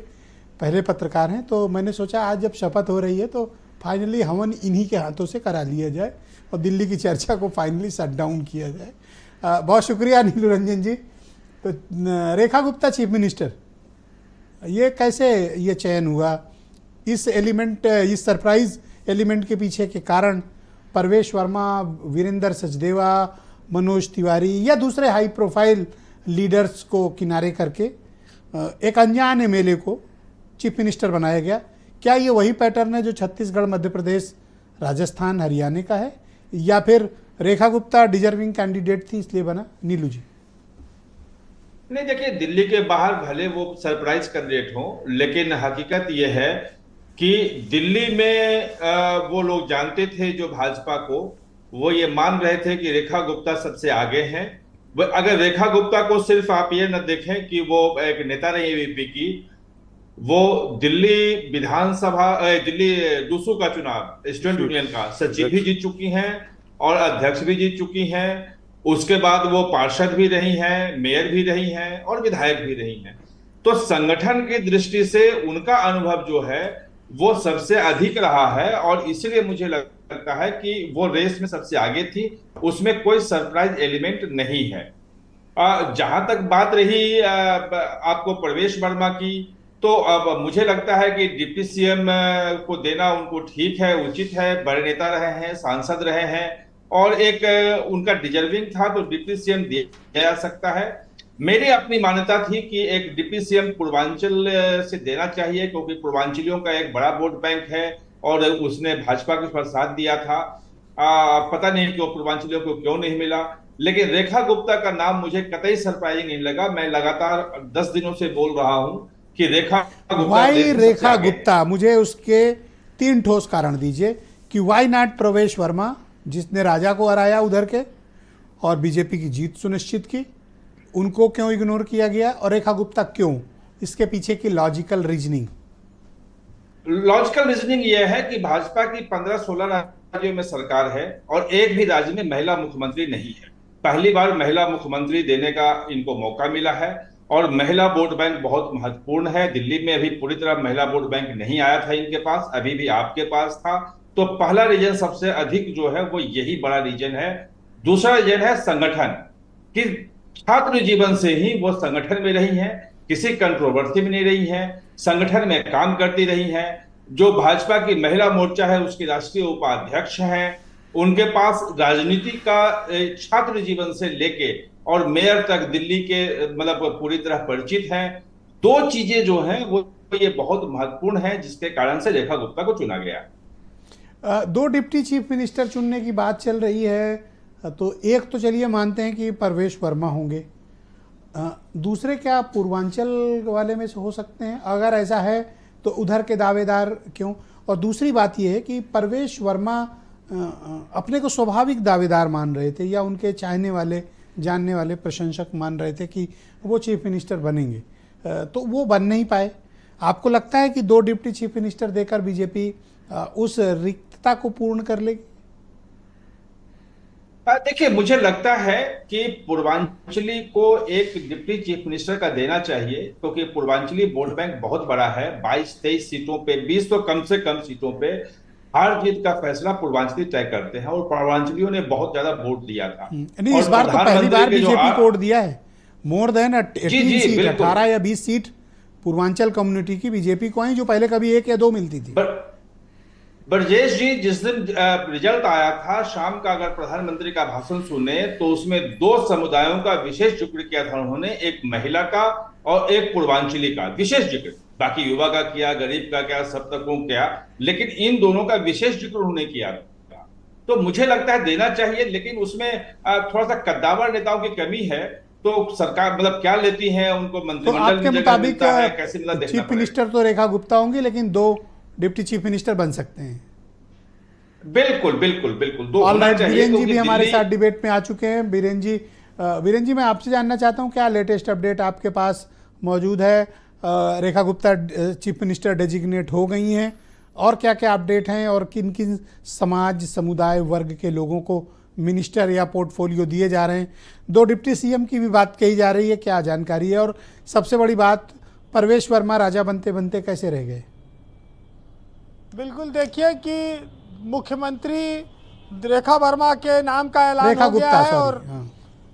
पहले पत्रकार हैं। तो मैंने सोचा आज जब शपथ हो रही है तो फाइनली हवन इन्हीं के हाथों से करा लिया जाए और दिल्ली की चर्चा को फाइनली शट डाउन किया जाए। बहुत शुक्रिया नीलू रंजन जी। तो रेखा गुप्ता चीफ मिनिस्टर, ये कैसे ये चयन हुआ? इस एलिमेंट, इस सरप्राइज एलिमेंट के पीछे के कारण परवेश वर्मा, वीरेंद्र सचदेवा, मनोज तिवारी या दूसरे हाई प्रोफाइल लीडर्स को किनारे करके एक अनजान एमएलए को चीफ मिनिस्टर बनाया गया। क्या ये वही पैटर्न है जो छत्तीसगढ़, मध्य प्रदेश, राजस्थान, हरियाणा का है, या फिर रेखा गुप्ता डिजर्विंग कैंडिडेट थी इसलिए बना? नीलू जी। नहीं, देखिए, दिल्ली के बाहर भले वो सरप्राइज कैंडिडेट हो, लेकिन हकीकत ये है कि दिल्ली में वो लोग जानते थे जो भाजपा को, वो ये मान रहे थे कि रेखा गुप्ता सबसे आगे हैं। अगर रेखा गुप्ता को सिर्फ आप ये न देखें कि वो एक नेता रही वीपी की, वो दिल्ली विधानसभा, दिल्ली डूसू का चुनाव स्टूडेंट यूनियन का सचिव भी जीत चुकी हैं और अध्यक्ष भी जीत चुकी हैं। उसके बाद वो पार्षद भी रही हैं, मेयर भी रही हैं और विधायक भी रही हैं। तो संगठन की दृष्टि से उनका अनुभव जो है वो सबसे अधिक रहा है और इसलिए मुझे लगता है कि वो रेस में सबसे आगे थी, उसमें कोई सरप्राइज एलिमेंट नहीं है। जहां तक बात रही आपको परवेश वर्मा की, तो अब मुझे लगता है कि डिप्टी सीएम को देना उनको ठीक है, उचित है। बड़े नेता रहे हैं, सांसद रहे हैं और एक उनका डिजर्विंग था तो डिप्टी सीएम दिया जा सकता है। मेरी अपनी मान्यता थी कि एक डिप्टी सीएम पूर्वांचल से देना चाहिए, क्योंकि पूर्वांचलियों का एक बड़ा वोट बैंक है और उसने भाजपा के साथ साथ दिया था। पता नहीं क्यों पूर्वांचलियों को क्यों नहीं मिला, लेकिन रेखा गुप्ता का नाम मुझे कतई सरप्राइजिंग नहीं लगा। मैं लगातार 10 दिनों से बोल रहा हूं कि रेखा गुप्ता, मुझे उसके 3 ठोस कारण दीजिए कि वाई नॉट प्रवेश वर्मा, जिसने राजा को हराया उधर के और बीजेपी की जीत सुनिश्चित की, उनको क्यों इग्नोर किया गया, और रेखा गुप्ता क्यों? इसके पीछे की लॉजिकल रीजनिंग यह है कि भाजपा की 15-16 राज्यों में सरकार है और एक भी राज्य में महिला मुख्यमंत्री नहीं है। पहली बार महिला मुख्यमंत्री देने का इनको मौका मिला है और महिला वोट बैंक बहुत महत्वपूर्ण है। दिल्ली में अभी पूरी तरह महिला वोट बैंक नहीं आया था इनके पास, अभी भी आपके पास था। तो पहला रीजन सबसे अधिक जो है वो यही बड़ा रीजन है। दूसरा रीजन है संगठन कि छात्र जीवन से ही वो संगठन में रही हैं, किसी कंट्रोवर्सी में नहीं रही हैं, संगठन में काम करती रही हैं। जो भाजपा की महिला मोर्चा है उसकी राष्ट्रीय उपाध्यक्ष हैं, उनके पास राजनीति का छात्र जीवन से लेके और मेयर तक दिल्ली के मतलब पूरी तरह परिचित हैं। 2 चीजें जो हैं वो ये बहुत महत्वपूर्ण है, जिसके कारण से रेखा गुप्ता को चुना गया। 2 डिप्टी चीफ मिनिस्टर चुनने की बात चल रही है, तो एक तो चलिए मानते हैं कि परवेश वर्मा होंगे, दूसरे क्या पूर्वांचल वाले में से हो सकते हैं? अगर ऐसा है तो उधर के दावेदार क्यों? और दूसरी बात यह है कि परवेश वर्मा अपने को स्वाभाविक दावेदार मान रहे थे या उनके चाहने वाले, जानने वाले, प्रशंसक मान रहे थे कि वो चीफ मिनिस्टर बनेंगे, तो वो बन नहीं पाए। आपको लगता है कि 2 डिप्टी चीफ मिनिस्टर देकर बीजेपी उस रिक्तता को पूर्ण कर लेगी? देखिए, मुझे लगता है कि पूर्वांचली को एक डिप्टी चीफ मिनिस्टर का देना चाहिए, क्योंकि पूर्वांचली वोट बैंक बहुत बड़ा है। 22-23 सीटों पे, 20 तो कम से कम सीटों पे हार जीत का फैसला पूर्वांचली तय करते हैं और पूर्वांचलियों ने बहुत ज्यादा वोट दिया था। नहीं, इस बार तो पहली बार बीजेपी को वोट दिया है। मोर देन 18 सीट, 18 या 20 सीट पूर्वांचल कम्युनिटी की बीजेपी को आई, जो पहले कभी 1 या 2 मिलती थी। ब्रजेश जी, जिस दिन रिजल्ट आया था शाम का, अगर प्रधानमंत्री का भाषण सुने तो उसमें 2 समुदायों का विशेष जिक्र किया था उन्होंने, एक महिला का और एक पूर्वांचली का विशेष जिक्र। बाकी युवा का किया, गरीब का क्या, सब तकों क्या, लेकिन इन दोनों का विशेष जिक्र उन्होंने किया था। तो मुझे लगता है देना चाहिए, लेकिन उसमें थोड़ा सा कद्दावर नेताओं की कमी है। तो सरकार मतलब क्या लेती है, उनको मंत्रिमंडल में जगह मिलता है, कैसे मिला देखना चीफ मिनिस्टर तो रेखा गुप्ता होंगी, लेकिन 2 डिप्टी चीफ मिनिस्टर बन सकते हैं। बिल्कुल बिल्कुल बिल्कुल। बीरेन जी भी हमारे साथ डिबेट में आ चुके हैं। बीरेन जी, मैं आपसे जानना चाहता हूं क्या लेटेस्ट अपडेट आपके पास मौजूद है? Rekha Gupta chief minister designate हो गई हैं, और क्या क्या अपडेट हैं, और किन किन समाज, समुदाय, वर्ग के लोगों को मिनिस्टर या पोर्टफोलियो दिए जा रहे हैं? 2 डिप्टी सीएम की भी बात कही जा रही है, क्या जानकारी है? और सबसे बड़ी बात, परवेश वर्मा राजा बनते बनते कैसे रह गए? बिल्कुल, देखिए कि मुख्यमंत्री रेखा वर्मा के नाम का ऐलान हो गया है और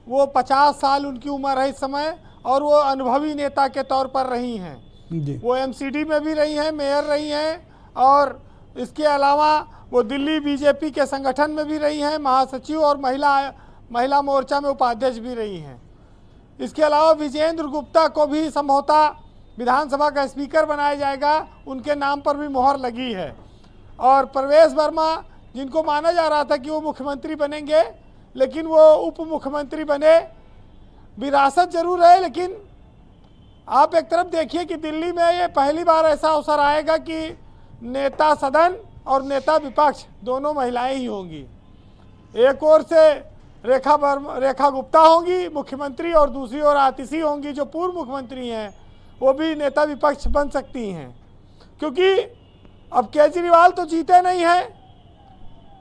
वो 50 साल उनकी उम्र है इस समय, और वो अनुभवी नेता के तौर पर रही हैं। वो एमसीडी में भी रही हैं, मेयर रही हैं, और इसके अलावा वो दिल्ली बीजेपी के संगठन में भी रही हैं, महासचिव और महिला मोर्चा में उपाध्यक्ष भी रही हैं। इसके अलावा विजेंद्र गुप्ता को भी संभवतः विधानसभा का स्पीकर बनाया जाएगा, उनके नाम पर भी मोहर लगी है। और प्रवेश वर्मा, जिनको माना जा रहा था कि वो मुख्यमंत्री बनेंगे, लेकिन वो उप मुख्यमंत्री बने। विरासत जरूर है, लेकिन आप एक तरफ देखिए कि दिल्ली में ये पहली बार ऐसा अवसर आएगा कि नेता सदन और नेता विपक्ष दोनों महिलाएं ही होंगी। एक ओर से रेखा गुप्ता होंगी मुख्यमंत्री, और दूसरी ओर आतिशी होंगी जो पूर्व मुख्यमंत्री हैं, वो भी नेता विपक्ष बन सकती हैं। क्योंकि अब केजरीवाल तो जीते नहीं हैं,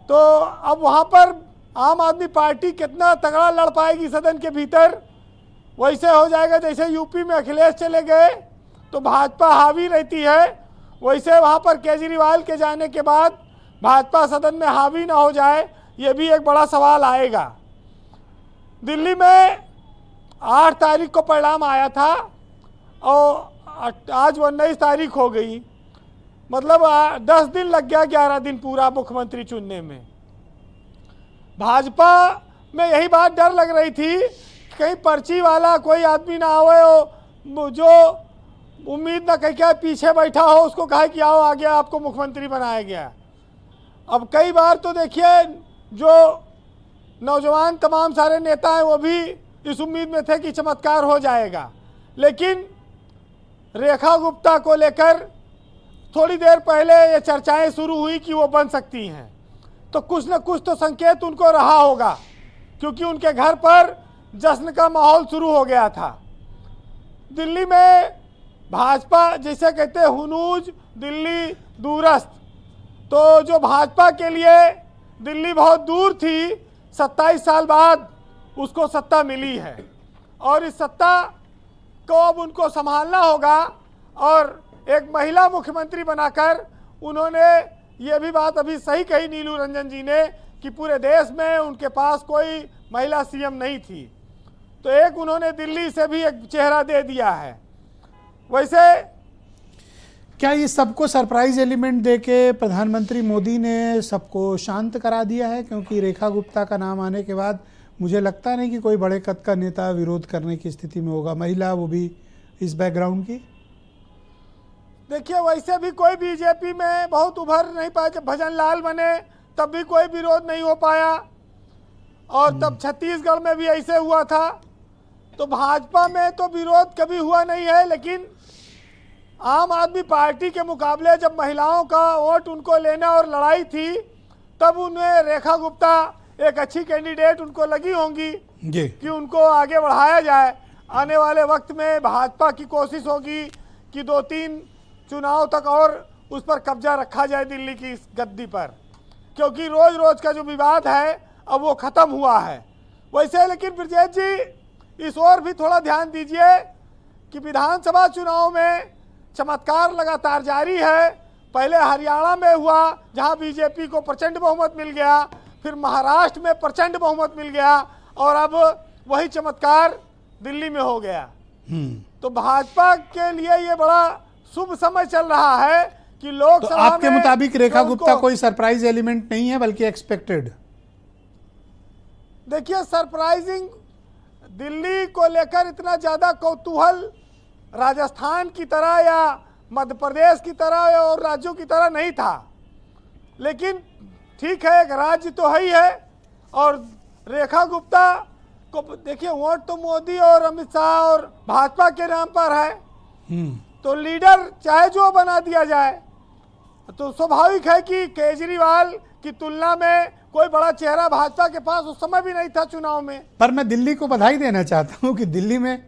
तो अब वहाँ पर आम आदमी पार्टी कितना तगड़ा लड़ पाएगी सदन के भीतर, वैसे हो जाएगा जैसे यूपी में अखिलेश चले गए तो भाजपा हावी रहती है, वैसे वहाँ पर केजरीवाल के जाने के बाद भाजपा सदन में हावी ना हो जाए, ये भी एक बड़ा सवाल आएगा। दिल्ली में 8 तारीख को परिणाम आया था और आज 19 तारीख हो गई, मतलब 10 दिन लग गया, 11 दिन पूरा मुख्यमंत्री चुनने में। भाजपा में यही बात डर लग रही थी कि कहीं पर्ची वाला कोई आदमी ना आवे हो जो उम्मीद ना कहीं क्या पीछे बैठा हो, उसको कहे कि आओ आगे आपको मुख्यमंत्री बनाया गया। अब कई बार तो देखिए जो नौजवान तमाम सारे नेता हैं वो भी इस उम्मीद में थे कि चमत्कार हो जाएगा, लेकिन रेखा गुप्ता को लेकर थोड़ी देर पहले ये चर्चाएं शुरू हुई कि वो बन सकती हैं, तो कुछ न कुछ तो संकेत उनको रहा होगा, क्योंकि उनके घर पर जश्न का माहौल शुरू हो गया था। दिल्ली में भाजपा जिसे कहते हैं हुनूज दिल्ली दूरस्थ, तो जो भाजपा के लिए दिल्ली बहुत दूर थी, 27 साल बाद उसको सत्ता मिली है और इस सत्ता को अब उनको संभालना होगा। और एक महिला मुख्यमंत्री बनाकर उन्होंने ये भी बात अभी सही कही नीलू रंजन जी ने कि पूरे देश में उनके पास कोई महिला सीएम नहीं थी, तो एक उन्होंने दिल्ली से भी एक चेहरा दे दिया है। वैसे क्या ये सबको सरप्राइज एलिमेंट देके प्रधानमंत्री मोदी ने सबको शांत करा दिया है? क्योंकि रेखा गुप्ता का नाम आने के बाद मुझे लगता नहीं कि कोई बड़े कद का नेता विरोध करने की स्थिति में होगा, महिला वो भी इस बैकग्राउंड की। देखिए वैसे भी कोई बीजेपी में बहुत उभर नहीं पाया, जब भजन लाल बने तब भी कोई विरोध नहीं हो पाया, और तब छत्तीसगढ़ में भी ऐसे हुआ था। तो भाजपा में तो विरोध कभी हुआ नहीं है, लेकिन आम आदमी पार्टी के मुकाबले जब महिलाओं का वोट उनको लेना और लड़ाई थी, तब उन्हें रेखा गुप्ता एक अच्छी कैंडिडेट उनको लगी होंगी कि उनको आगे बढ़ाया जाए। आने वाले वक्त में भाजपा की कोशिश होगी कि 2-3 चुनाव तक और उस पर कब्जा रखा जाए दिल्ली की गद्दी पर, क्योंकि रोज रोज का जो विवाद है अब वो ख़त्म हुआ है। वैसे लेकिन ब्रजेश जी इस ओर भी थोड़ा ध्यान दीजिए कि विधानसभा चुनाव में चमत्कार लगातार जारी है। पहले हरियाणा में हुआ जहां बीजेपी को प्रचंड बहुमत मिल गया, फिर महाराष्ट्र में प्रचंड बहुमत मिल गया, और अब वही चमत्कार दिल्ली में हो गया। तो भाजपा के लिए ये बड़ा शुभ समय चल रहा है कि लोकसभा तो आपके मुताबिक रेखा गुप्ता कोई सरप्राइज एलिमेंट नहीं है बल्कि एक्सपेक्टेड? देखिए सरप्राइजिंग दिल्ली को लेकर इतना ज़्यादा कौतूहल राजस्थान की तरह या मध्य प्रदेश की तरह और राज्यों की तरह नहीं था, लेकिन ठीक है एक राज्य तो है ही है। और रेखा गुप्ता को देखिए वोट तो मोदी और अमित शाह और भाजपा के नाम पर है, तो लीडर चाहे जो बना दिया जाए, तो स्वाभाविक है कि केजरीवाल की तुलना में कोई बड़ा चेहरा भाजपा के पास उस समय भी नहीं था चुनाव में। पर मैं दिल्ली को बधाई देना चाहता हूं कि दिल्ली में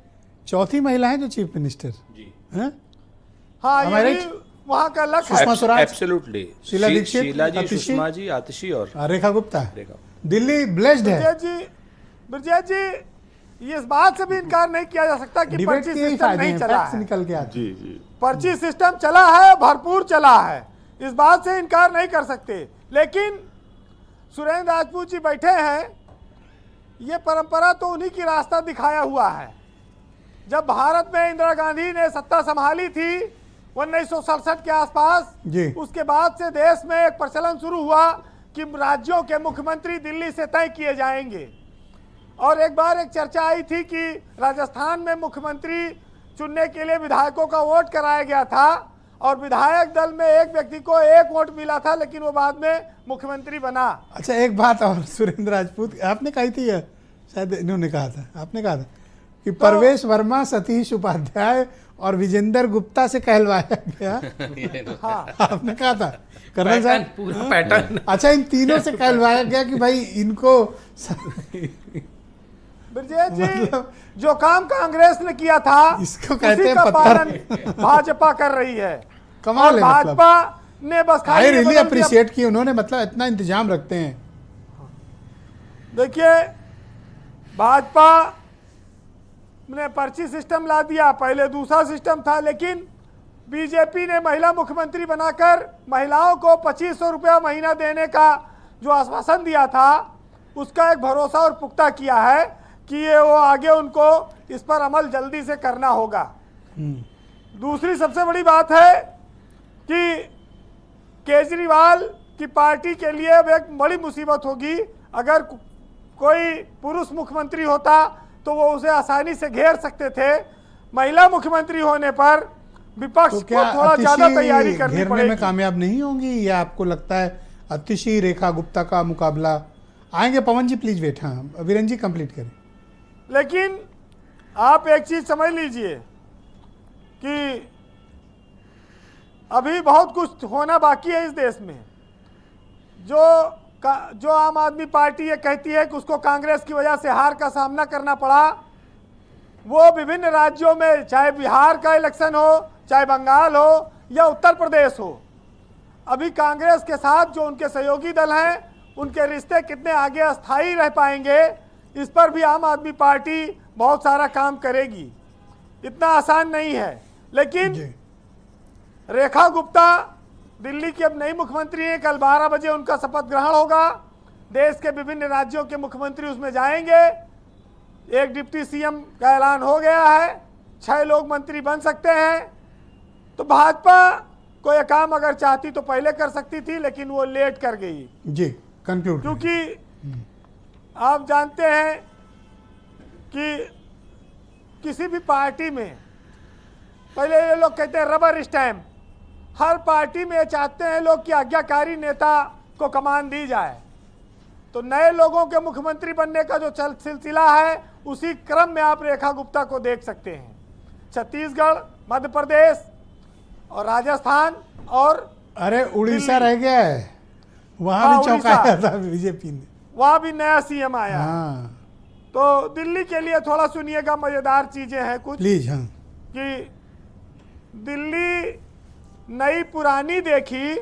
चौथी महिला है जो चीफ मिनिस्टर हैं। हाँ ये भी वहाँ का लक्ष्य है। सुषमा स्वराज, एब्सोल्युटली, शीला दीक्षित, शीला जी, आतिशी, सुषमा जी, आतिशी और रेखा गुप्ता। दिल्ली ब्लेस्ड है। ब्रजेश जी इस बात से भी इनकार नहीं किया जा सकता कि पर्ची सिस्टम नहीं चला है। निकल के आते जी जी पर्ची सिस्टम चला है, भरपूर चला है, इस बात से इनकार नहीं कर सकते। लेकिन सुरेंद्र राजपूत जी बैठे हैं, ये परंपरा तो उन्हीं की रास्ता दिखाया हुआ है। जब भारत में इंदिरा गांधी ने सत्ता संभाली थी 1967 के आसपास। जी। उसके बाद से देश में एक प्रचलन शुरू हुआ कि राज्यों के मुख्यमंत्री दिल्ली से तय किए जाएंगे। और एक बार एक चर्चा आई थी कि राजस्थान में मुख्यमंत्री चुनने के लिए विधायकों का वोट कराया गया था और विधायक दल में एक व्यक्ति को 1 वोट मिला था, लेकिन वो बाद में मुख्यमंत्री बना। अच्छा, एक बात और सुरेंद्र राजपूत, आपने कही थी या शायद इन्होंने कहा था, आपने कहा था कि परवेश वर्मा, सतीश उपाध्याय और विजेंद्र गुप्ता से कहलवाया गया। हाँ, आपने कहा था कर्नल साहब, पूरा पैटर्न। अच्छा, इन तीनों से कहलवाया गया कि भाई इनको ब्रजेश जी, जो काम कांग्रेस ने किया था इसको कहते उसी हैं का पत्थर। पालन भाजपा कर रही है। कमाल और है, मतलब भाजपा ने बस आई खाली ये रियली बदल दिया। अप्रिशिएट की उन्होंने, मतलब इतना इंतजाम रखते हैं। देखिए, भाजपा ने पर्ची सिस्टम ला दिया, पहले दूसरा सिस्टम था, लेकिन बीजेपी ने महिला मुख्यमंत्री बनाकर महिलाओं को 2500 रुपया महीना देने का जो आश्वासन दिया था, उसका एक भरोसा और पुख्ता किया है कि ये वो आगे उनको इस पर अमल जल्दी से करना होगा। दूसरी सबसे बड़ी बात है कि केजरीवाल की पार्टी के लिए अब एक बड़ी मुसीबत होगी। अगर कोई पुरुष मुख्यमंत्री होता तो वो उसे आसानी से घेर सकते थे। महिला मुख्यमंत्री होने पर विपक्ष तो को क्या थोड़ा ज्यादा तैयारी अतिशी करनी घेरने पड़ेगी। में कामयाब नहीं होंगी, या आपको लगता है अतिशी रेखा गुप्ता का मुकाबला? आएंगे पवन जी, प्लीज वेट। हाँ, वीरेन जी कंप्लीट करें। लेकिन आप एक चीज समझ लीजिए कि अभी बहुत कुछ होना बाकी है इस देश में। जो आम आदमी पार्टी ये कहती है कि उसको कांग्रेस की वजह से हार का सामना करना पड़ा, वो विभिन्न राज्यों में, चाहे बिहार का इलेक्शन हो, चाहे बंगाल हो या उत्तर प्रदेश हो, अभी कांग्रेस के साथ जो उनके सहयोगी दल हैं, उनके रिश्ते कितने आगे अस्थायी रह पाएंगे, इस पर भी आम आदमी पार्टी बहुत सारा काम करेगी। इतना आसान नहीं है। लेकिन रेखा गुप्ता दिल्ली की अब नई मुख्यमंत्री हैं। कल 12 बजे उनका शपथ ग्रहण होगा। देश के विभिन्न राज्यों के मुख्यमंत्री उसमें जाएंगे। एक डिप्टी सीएम का ऐलान हो गया है, 6 लोग मंत्री बन सकते हैं। तो भाजपा को यह काम अगर चाहती तो पहले कर सकती थी, लेकिन वो लेट कर गई। जी, कंक्लूड। क्योंकि आप जानते हैं कि किसी भी पार्टी में पहले ये लोग कहते हैं रबर स्टैम्प। हर पार्टी में चाहते हैं लोग कि आज्ञाकारी नेता को कमान दी जाए। तो नए लोगों के मुख्यमंत्री बनने का जो सिलसिला है, उसी क्रम में आप रेखा गुप्ता को देख सकते हैं। छत्तीसगढ़, मध्य प्रदेश और राजस्थान और अरे उड़ीसा रह गया है, वहां हाँ, भी चौंकाया था बीजेपी ने, वहां भी नया सीएम आया। हाँ तो दिल्ली के लिए थोड़ा सुनिएगा, मजेदार चीजें हैं कुछ प्लीज। हाँ, कि दिल्ली नई पुरानी देखी,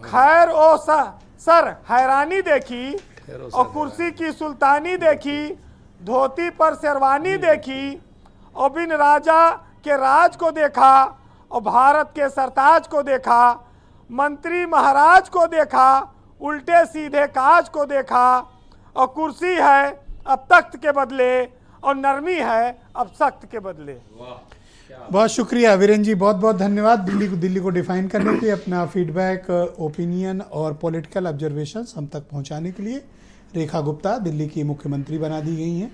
खैर ओ सर हैरानी देखी, और कुर्सी की सुल्तानी देखी, धोती पर शेरवानी देखी, और बिन राजा के राज को देखा, और भारत के सरताज को देखा, मंत्री महाराज को देखा, उल्टे सीधे काज को देखा, और कुर्सी है अब तख्त के बदले, और नरमी है अब सख्त के बदले। बहुत शुक्रिया वीरेन जी, बहुत बहुत धन्यवाद दिल्ली को डिफाइन करने के लिए, अपना फीडबैक, ओपिनियन और पॉलिटिकल ऑब्जर्वेशंस हम तक पहुंचाने के लिए। रेखा गुप्ता दिल्ली की मुख्यमंत्री बना दी गई हैं।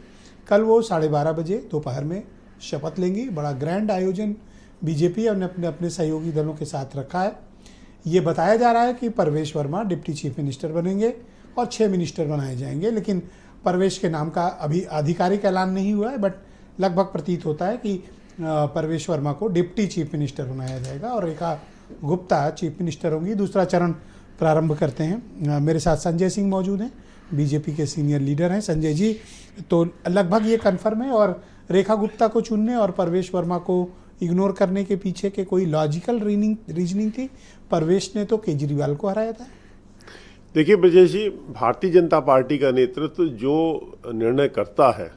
कल वो 12:30 बजे दोपहर में शपथ लेंगी। बड़ा ग्रैंड आयोजन बीजेपी ने अपने सहयोगी दलों के साथ रखा है। ये बताया जा रहा है कि परवेश वर्मा डिप्टी चीफ मिनिस्टर बनेंगे और 6 मिनिस्टर बनाए जाएंगे, लेकिन परवेश के नाम का अभी आधिकारिक ऐलान नहीं हुआ है, बट लगभग प्रतीत होता है कि परवेश वर्मा को डिप्टी चीफ मिनिस्टर बनाया जाएगा और रेखा गुप्ता चीफ मिनिस्टर होंगी। दूसरा चरण प्रारंभ करते हैं। मेरे साथ संजय सिंह मौजूद हैं, बीजेपी के सीनियर लीडर हैं। संजय जी, तो लगभग ये कन्फर्म है, और रेखा गुप्ता को चुनने और परवेश वर्मा को इग्नोर करने के पीछे के कोई लॉजिकल रीजनिंग थी? परवेश ने तो केजरीवाल को हराया था। देखिए ब्रजेश जी, भारतीय जनता पार्टी का नेतृत्व जो निर्णय करता है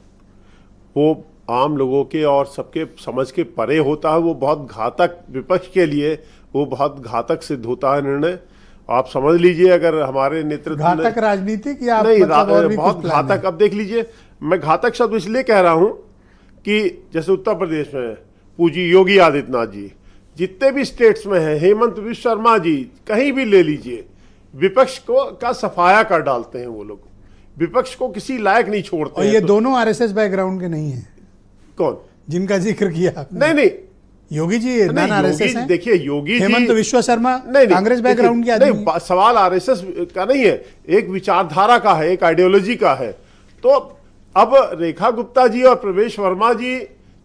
वो आम लोगों के और सबके समझ के परे होता है। वो बहुत घातक, विपक्ष के लिए वो बहुत घातक सिद्ध होता है निर्णय। आप समझ लीजिए, अगर हमारे नेतृत्व घातक राजनीतिक या नहीं, मतलब और भी बहुत कुछ प्लान घातक। अब देख लीजिए, मैं घातक शब्द इसलिए कह रहा हूं कि जैसे उत्तर प्रदेश में पूजी योगी आदित्यनाथ जी, जितने भी स्टेट्स में हैं, हेमंत विश्व शर्मा जी कहीं भी ले लीजिए, विपक्ष को का सफाया कर डालते हैं वो लोग, विपक्ष को किसी लायक नहीं छोड़ते और हैं। ये तो दोनों आरएसएस बैकग्राउंड के नहीं हैं। कौन? जिनका जिक्र किया आपने। नहीं नहीं, योगी जी नॉन आरएसएस हैं। देखिए योगी जी, हेमंत विश्व शर्मा नहीं कांग्रेस बैकग्राउंड के आदमी नहीं, सवाल आरएसएस का नहीं है, एक विचारधारा का है, एक आइडियोलॉजी का है। तो अब रेखा गुप्ता जी और प्रवेश वर्मा जी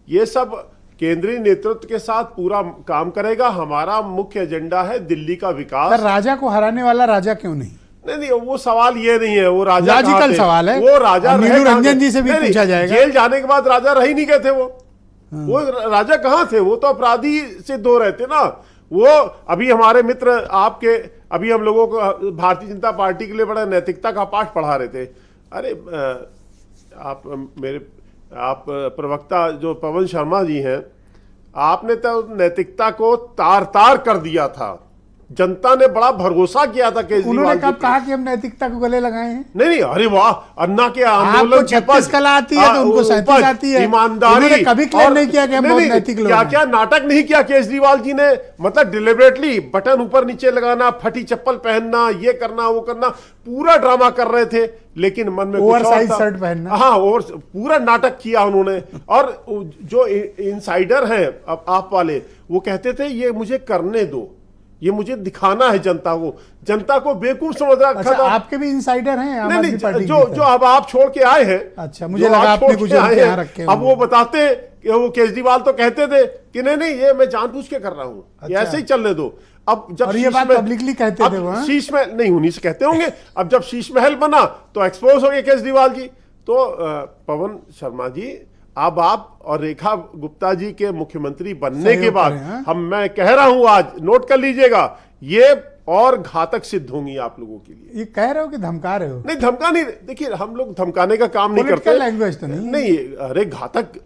ये सब केंद्रीय नेतृत्व के साथ पूरा काम करेगा। हमारा मुख्य एजेंडा है दिल्ली का विकास। पर राजा को हराने वाला राजा क्यों नहीं? नहीं, वो सवाल ये नहीं है, वो राजा लॉजिकल कहाँ थे? सवाल है। वो राजा अब रहे नीलू कहाँ रंजन थे? जी से भी नहीं, पूछा जाएगा। जेल जाने के बाद राजा रह ही नहीं गए थे वो राजा कहाँ थे? वो तो अपराधी सिद्ध हो रहे थे ना। वो अभी हमारे मित्र आपके, अभी हम लोगों को भारतीय जनता पार्टी के लिए बड़ा नैतिकता का पाठ पढ़ा रहे थे। अरे आप प्रवक्ता जो पवन शर्मा जी हैं, आपने तो नैतिकता को तार तार कर दिया था। जनता ने बड़ा भरोसा किया था केजरीवाल उन्होंने जी कब पे। कहा कि हम नैतिकता को गले लगाए हैं? नहीं, अरे वाह, अन्ना के आंदोलन आपको 36 कला आती है तो उनको 37 आती है। ईमानदारी। उन्होंने कभी क्लेम नहीं किया कि हम बहुत नैतिक लोग क्या हैं। क्या नाटक नहीं किया केजरीवाल जी ने, मतलब डिलिबरेटली बटन ऊपर नीचे लगाना, फटी चप्पल पहनना, ये करना वो करना, पूरा ड्रामा कर रहे थे। लेकिन मन में कुछ और ओवरसाइज था। शर्ट पहनना। हाँ, और पूरा नाटक किया उन्होंने। और जो इनसाइडर हैं अब आप वाले, वो कहते थे ये मुझे करने दो, ये मुझे दिखाना है जनता को। जनता को बेवकूफ समझ रखा अच्छा, था। आपके भी इनसाइडर हैं आम नहीं आदमी नहीं, पार्टी जो के जो अब आप छोड़ के आए हैं, अच्छा, मुझे जो लगा आप आपने छोड़ कुछ के आए उनके यहाँ हैं, रखे अब होंगे। वो बताते कि वो केजरीवाल तो कहते थे कि नहीं नहीं ये मैं जानबूझ के कर रहा हूँ, ये अच्छा। ऐसे ही चलने दो। अब जब और ये शीश बात में- पब्लिकली कहते अब थे वो, हाँ? शीश में नहीं, उन्हीं से कहते होंगे। अब जब शीश महल बना तो एक्सपोज हो गए केजरीवाल जी। तो पवन शर्मा जी, अब आप और रेखा गुप्ता जी के मुख्यमंत्री बनने के सहयोग बाद करें, हाँ? मैं कह रहा हूं, आज नोट कर लीजिएगा, ये और घातक सिद्ध होंगी आप लोगों के लिए। ये कह रहे हो कि धमका रहे हो? नहीं, धमका नहीं, देखिए हम लोग धमकाने का काम नहीं Political करते। language तो नहीं है। नहीं, अरे घातक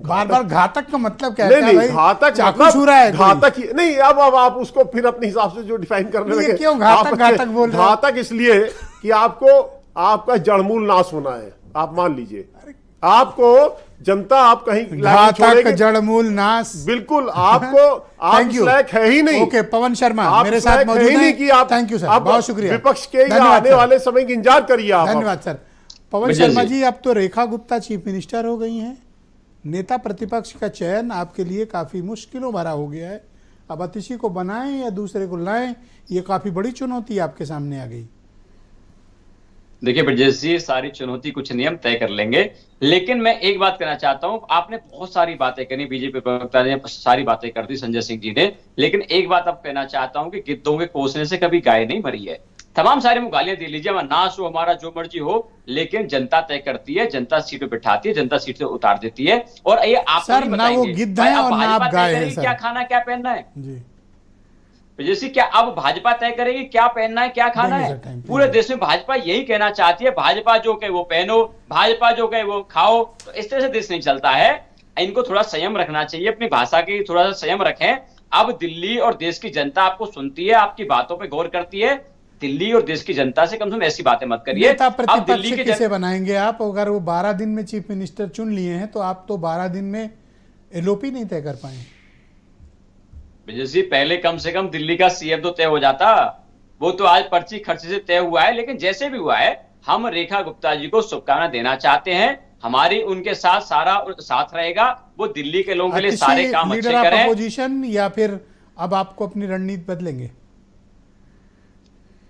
बार बार घातक का मतलब क्या नहीं है? नहीं, भाई, घातक चाकू छू रहा है कोई? घातक नहीं। अब आप उसको फिर अपने हिसाब से जो डिफाइन करने ये लगे। क्यों घातक आप घातक बोल रहे हो? घातक इसलिए कि आपको आपका जड़मूल नाश होना है। आप मान लीजिए, आपको जनता आप कहीं लायक नहीं घातक छोड़ेगी। जड़मूल नाश। बिल्कुल, आपको आप Thank you. लायक है ही नहीं। ओके, पवन शर्मा आप मेरे साथ लायक मौजूद है ही नहीं हैं। कि आप थैंक यू सर, आप बहुत शुक्रिया। विपक्ष के या धन्यवाद आने सर। वाले समय की इंतजार करिए आप। धन्यवाद सर। पवन विजय शर्मा जी। जी, अब तो रेखा गुप्ता चीफ मिनिस्टर हो गई हैं। नेता प्रतिपक्ष का चयन आपके लिए काफी मुश्किलों भरा हो गया है। अब अतिशी को बनाएं या दूसरे को लाएं, ये काफी बड़ी चुनौती आपके सामने आ गई। देखिए ब्रजेश जी, सारी चुनौती कुछ नियम तय कर लेंगे, लेकिन मैं एक बात कहना चाहता हूं। आपने बहुत सारी बातें करी, बीजेपी प्रवक्ता ने सारी बातें कर दी, संजय सिंह जी ने, लेकिन एक बात अब कहना चाहता हूं कि गिद्धों के कोसने से कभी गाय नहीं मरी है। तमाम सारे गालियां दे लीजिए, हमारा नाश हो, हमारा जो मर्जी हो, लेकिन जनता तय करती है, जनता सीट पे बिठाती है, जनता सीट से उतार देती है। और ये आप सर, ना वो गिद्ध हैं और ना आप गाय हैं, सर। क्या खाना क्या पहनना है जी, जैसे क्या अब भाजपा तय करेगी क्या पहनना है क्या खाना देंगे है? सर, टाइम पे। पूरे देश में भाजपा यही कहना चाहती है, भाजपा जो कहे वो पहनो, भाजपा जो कहे वो खाओ। तो इस तरह से देश नहीं चलता है। इनको थोड़ा संयम रखना चाहिए, अपनी भाषा की थोड़ा सा संयम रखें। अब दिल्ली और देश की जनता आपको सुनती है, आपकी बातों पे गौर करती है। दिल्ली और देश की जनता से कम से कम ऐसी बातें मत करिए। नेता अब प्रतिपक्ष दिल्ली की किसे बनाएंगे आप? अगर वो 12 दिन में चीफ मिनिस्टर चुन लिए हैं तो आप तो 12 दिन में एलओपी नहीं तय कर पाए। विजय जी, पहले कम से कम दिल्ली का सीएम तो तय हो जाता। वो तो आज पर्ची खर्चे से तय हुआ है, लेकिन जैसे भी हुआ है, हम रेखा गुप्ता जी को शुभकामना देना चाहते हैं। हमारी उनके साथ सारा साथ रहेगा। वो दिल्ली के लोगों के लिए सारे काम अच्छे लीडर ऑफ करें। अपोजिशन, या फिर अब आपको अपनी रणनीति बदलेंगे?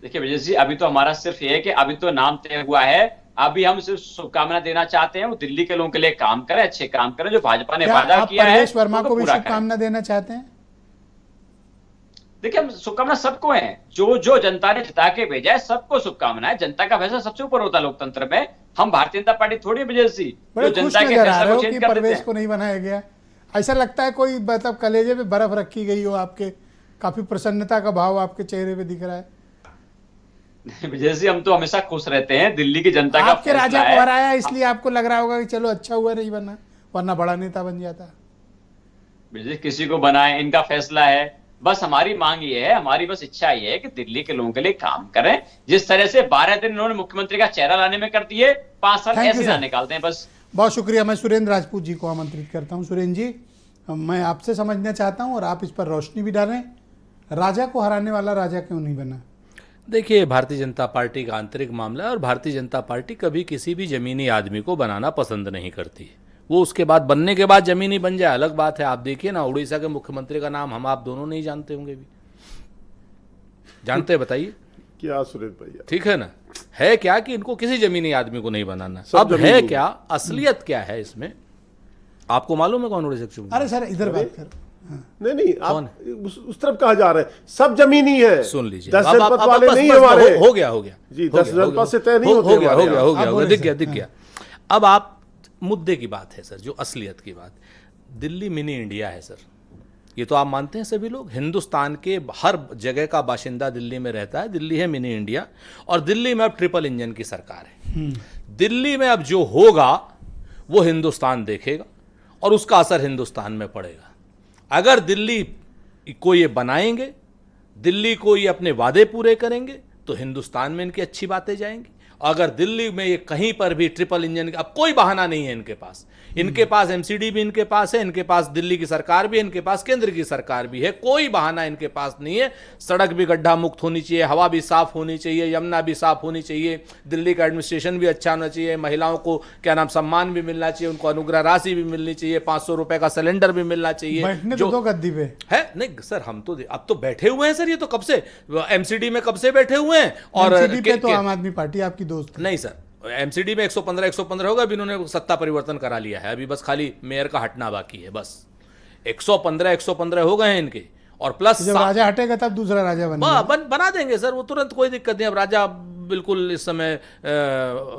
देखिए विजय जी, अभी तो हमारा सिर्फ ये है कि अभी तो नाम तय हुआ है। अभी हम सिर्फ शुभकामना देना चाहते हैं, वो दिल्ली के लोगों के लिए काम करें, अच्छे काम करें, जो भाजपा ने क्या वादा आप किया है परवेश वर्मा उनको को भी पूरा करें। शुभकामना देना चाहते हैं? देखिए, हम शुभकामना सबको है, जो जो जनता ने जिता के भेजा है, सबको शुभकामनाएं। जनता का फैसला सबसे ऊपर होता है लोकतंत्र में। हम भारतीय जनता पार्टी थोड़ी विजय जी बड़े जो खुश जनता के नजर आ फैसला रहे को हो चेंज कि कर देते परवेश हैं। को नहीं बनाया गया। ऐसा लगता है कोई मतलब कलेजे पे बर्फ रखी गई हो आपके। काफी प्रसन्नता का भाव आपके चेहरे पे दिख रहा है। विजय जी, हम तो हमेशा खुश रहते हैं। दिल्ली की जनता का आपके फैसला राजा को है। हराया, इसलिए आपको लग रहा होगा कि चलो अच्छा हुआ नहीं बना, वरना बड़ा नेता बन जाता। विजय, किसी को बनाए, इनका फैसला है। बस हमारी मांग ये है, हमारी बस इच्छा ये है कि दिल्ली के लोगों के लिए काम करें। जिस तरह से 12 दिन इन्होंने मुख्यमंत्री का चेहरा लाने में कर दिए, 5 साल Thank you, ऐसे sir. ना निकालते हैं बस। बहुत शुक्रिया। मैं सुरेंद्र राजपूत जी को आमंत्रित करता हूं। सुरेंद्र जी, मैं आपसे समझना चाहता हूं और आप इस पर रोशनी भी डालें, राजा को हराने वाला राजा क्यों नहीं बना? देखिए, भारतीय जनता पार्टी का आंतरिक मामला है और भारतीय जनता पार्टी कभी किसी भी जमीनी आदमी को बनाना पसंद नहीं करती। वो उसके बाद बनने के बाद जमीनी बन जाए अलग बात है। आप देखिए ना, उड़ीसा के मुख्यमंत्री का नाम हम आप दोनों नहीं जानते होंगे भी। जानते हैं? बताइए क्या सुरेश भैया, ठीक है ना। है क्या कि इनको किसी जमीनी आदमी को नहीं बनाना। सब अब है जमीनी क्या, असलियत क्या है इसमें, आपको मालूम है कौन उड़ीसा के मुख्यमंत्री? अरे सर इधर बात कर। नहीं आप उस तरफ कहा जा रहे हैं, सब जमीनी है। सुन लीजिए, 10 अब जनपद वाले बस- नहीं बस- हमारे। हो गया जी, 10 जनपद से तय नहीं होते हो गया, हमारे यहाँ। दिख गया। अब आप मुद्दे की बात है सर, जो असलियत की बात, दिल्ली मिनी इंडिया है सर। ये तो आप मानते हैं सभी लोग। हिंदुस्तान के हर जगह का बाशिंदा दिल्ली में रहता है। दिल्ली है मिनी इंडिया और दिल्ली में अब ट्रिपल इंजन की सरकार है। दिल्ली में अब जो होगा वो हिंदुस्तान देखेगा और उसका असर हिंदुस्तान में पड़ेगा। अगर दिल्ली को ये बनाएंगे, दिल्ली को ये अपने वादे पूरे करेंगे तो हिंदुस्तान में इनकी अच्छी बातें जाएंगी। अगर दिल्ली में ये कहीं पर भी ट्रिपल इंजन, अब कोई बहाना नहीं है इनके पास। इनके पास एमसीडी भी इनके पास है, इनके पास दिल्ली की सरकार भी है, इनके पास केंद्र की सरकार भी है। कोई बहाना इनके पास नहीं है। सड़क भी गड्ढा मुक्त होनी चाहिए, हवा भी साफ होनी चाहिए, यमुना भी साफ होनी चाहिए, दिल्ली का एडमिनिस्ट्रेशन भी अच्छा होना चाहिए, महिलाओं को क्या नाम सम्मान भी मिलना चाहिए, उनको अनुग्रह राशि भी मिलनी चाहिए, 500 रुपए का सिलेंडर भी मिलना चाहिए। बैठने तो दो गद्दी पे है नहीं सर, हम तो अब तो बैठे हुए हैं सर। ये तो कब से एमसीडी में कब से बैठे हुए हैं। और एमसीडी पे तो आम आदमी पार्टी आपकी दोस्त है। नहीं सर, एमसीडी में 115 होगा। अभी इन्होंने सत्ता परिवर्तन करा लिया है, अभी बस खाली मेयर का हटना बाकी है। बस 115 हो गए हैं इनके। और प्लस जब राजा हटेगा तब दूसरा राजा बनेगा। बना देंगे सर वो तुरंत, कोई दिक्कत नहीं। अब राजा बिल्कुल इस समय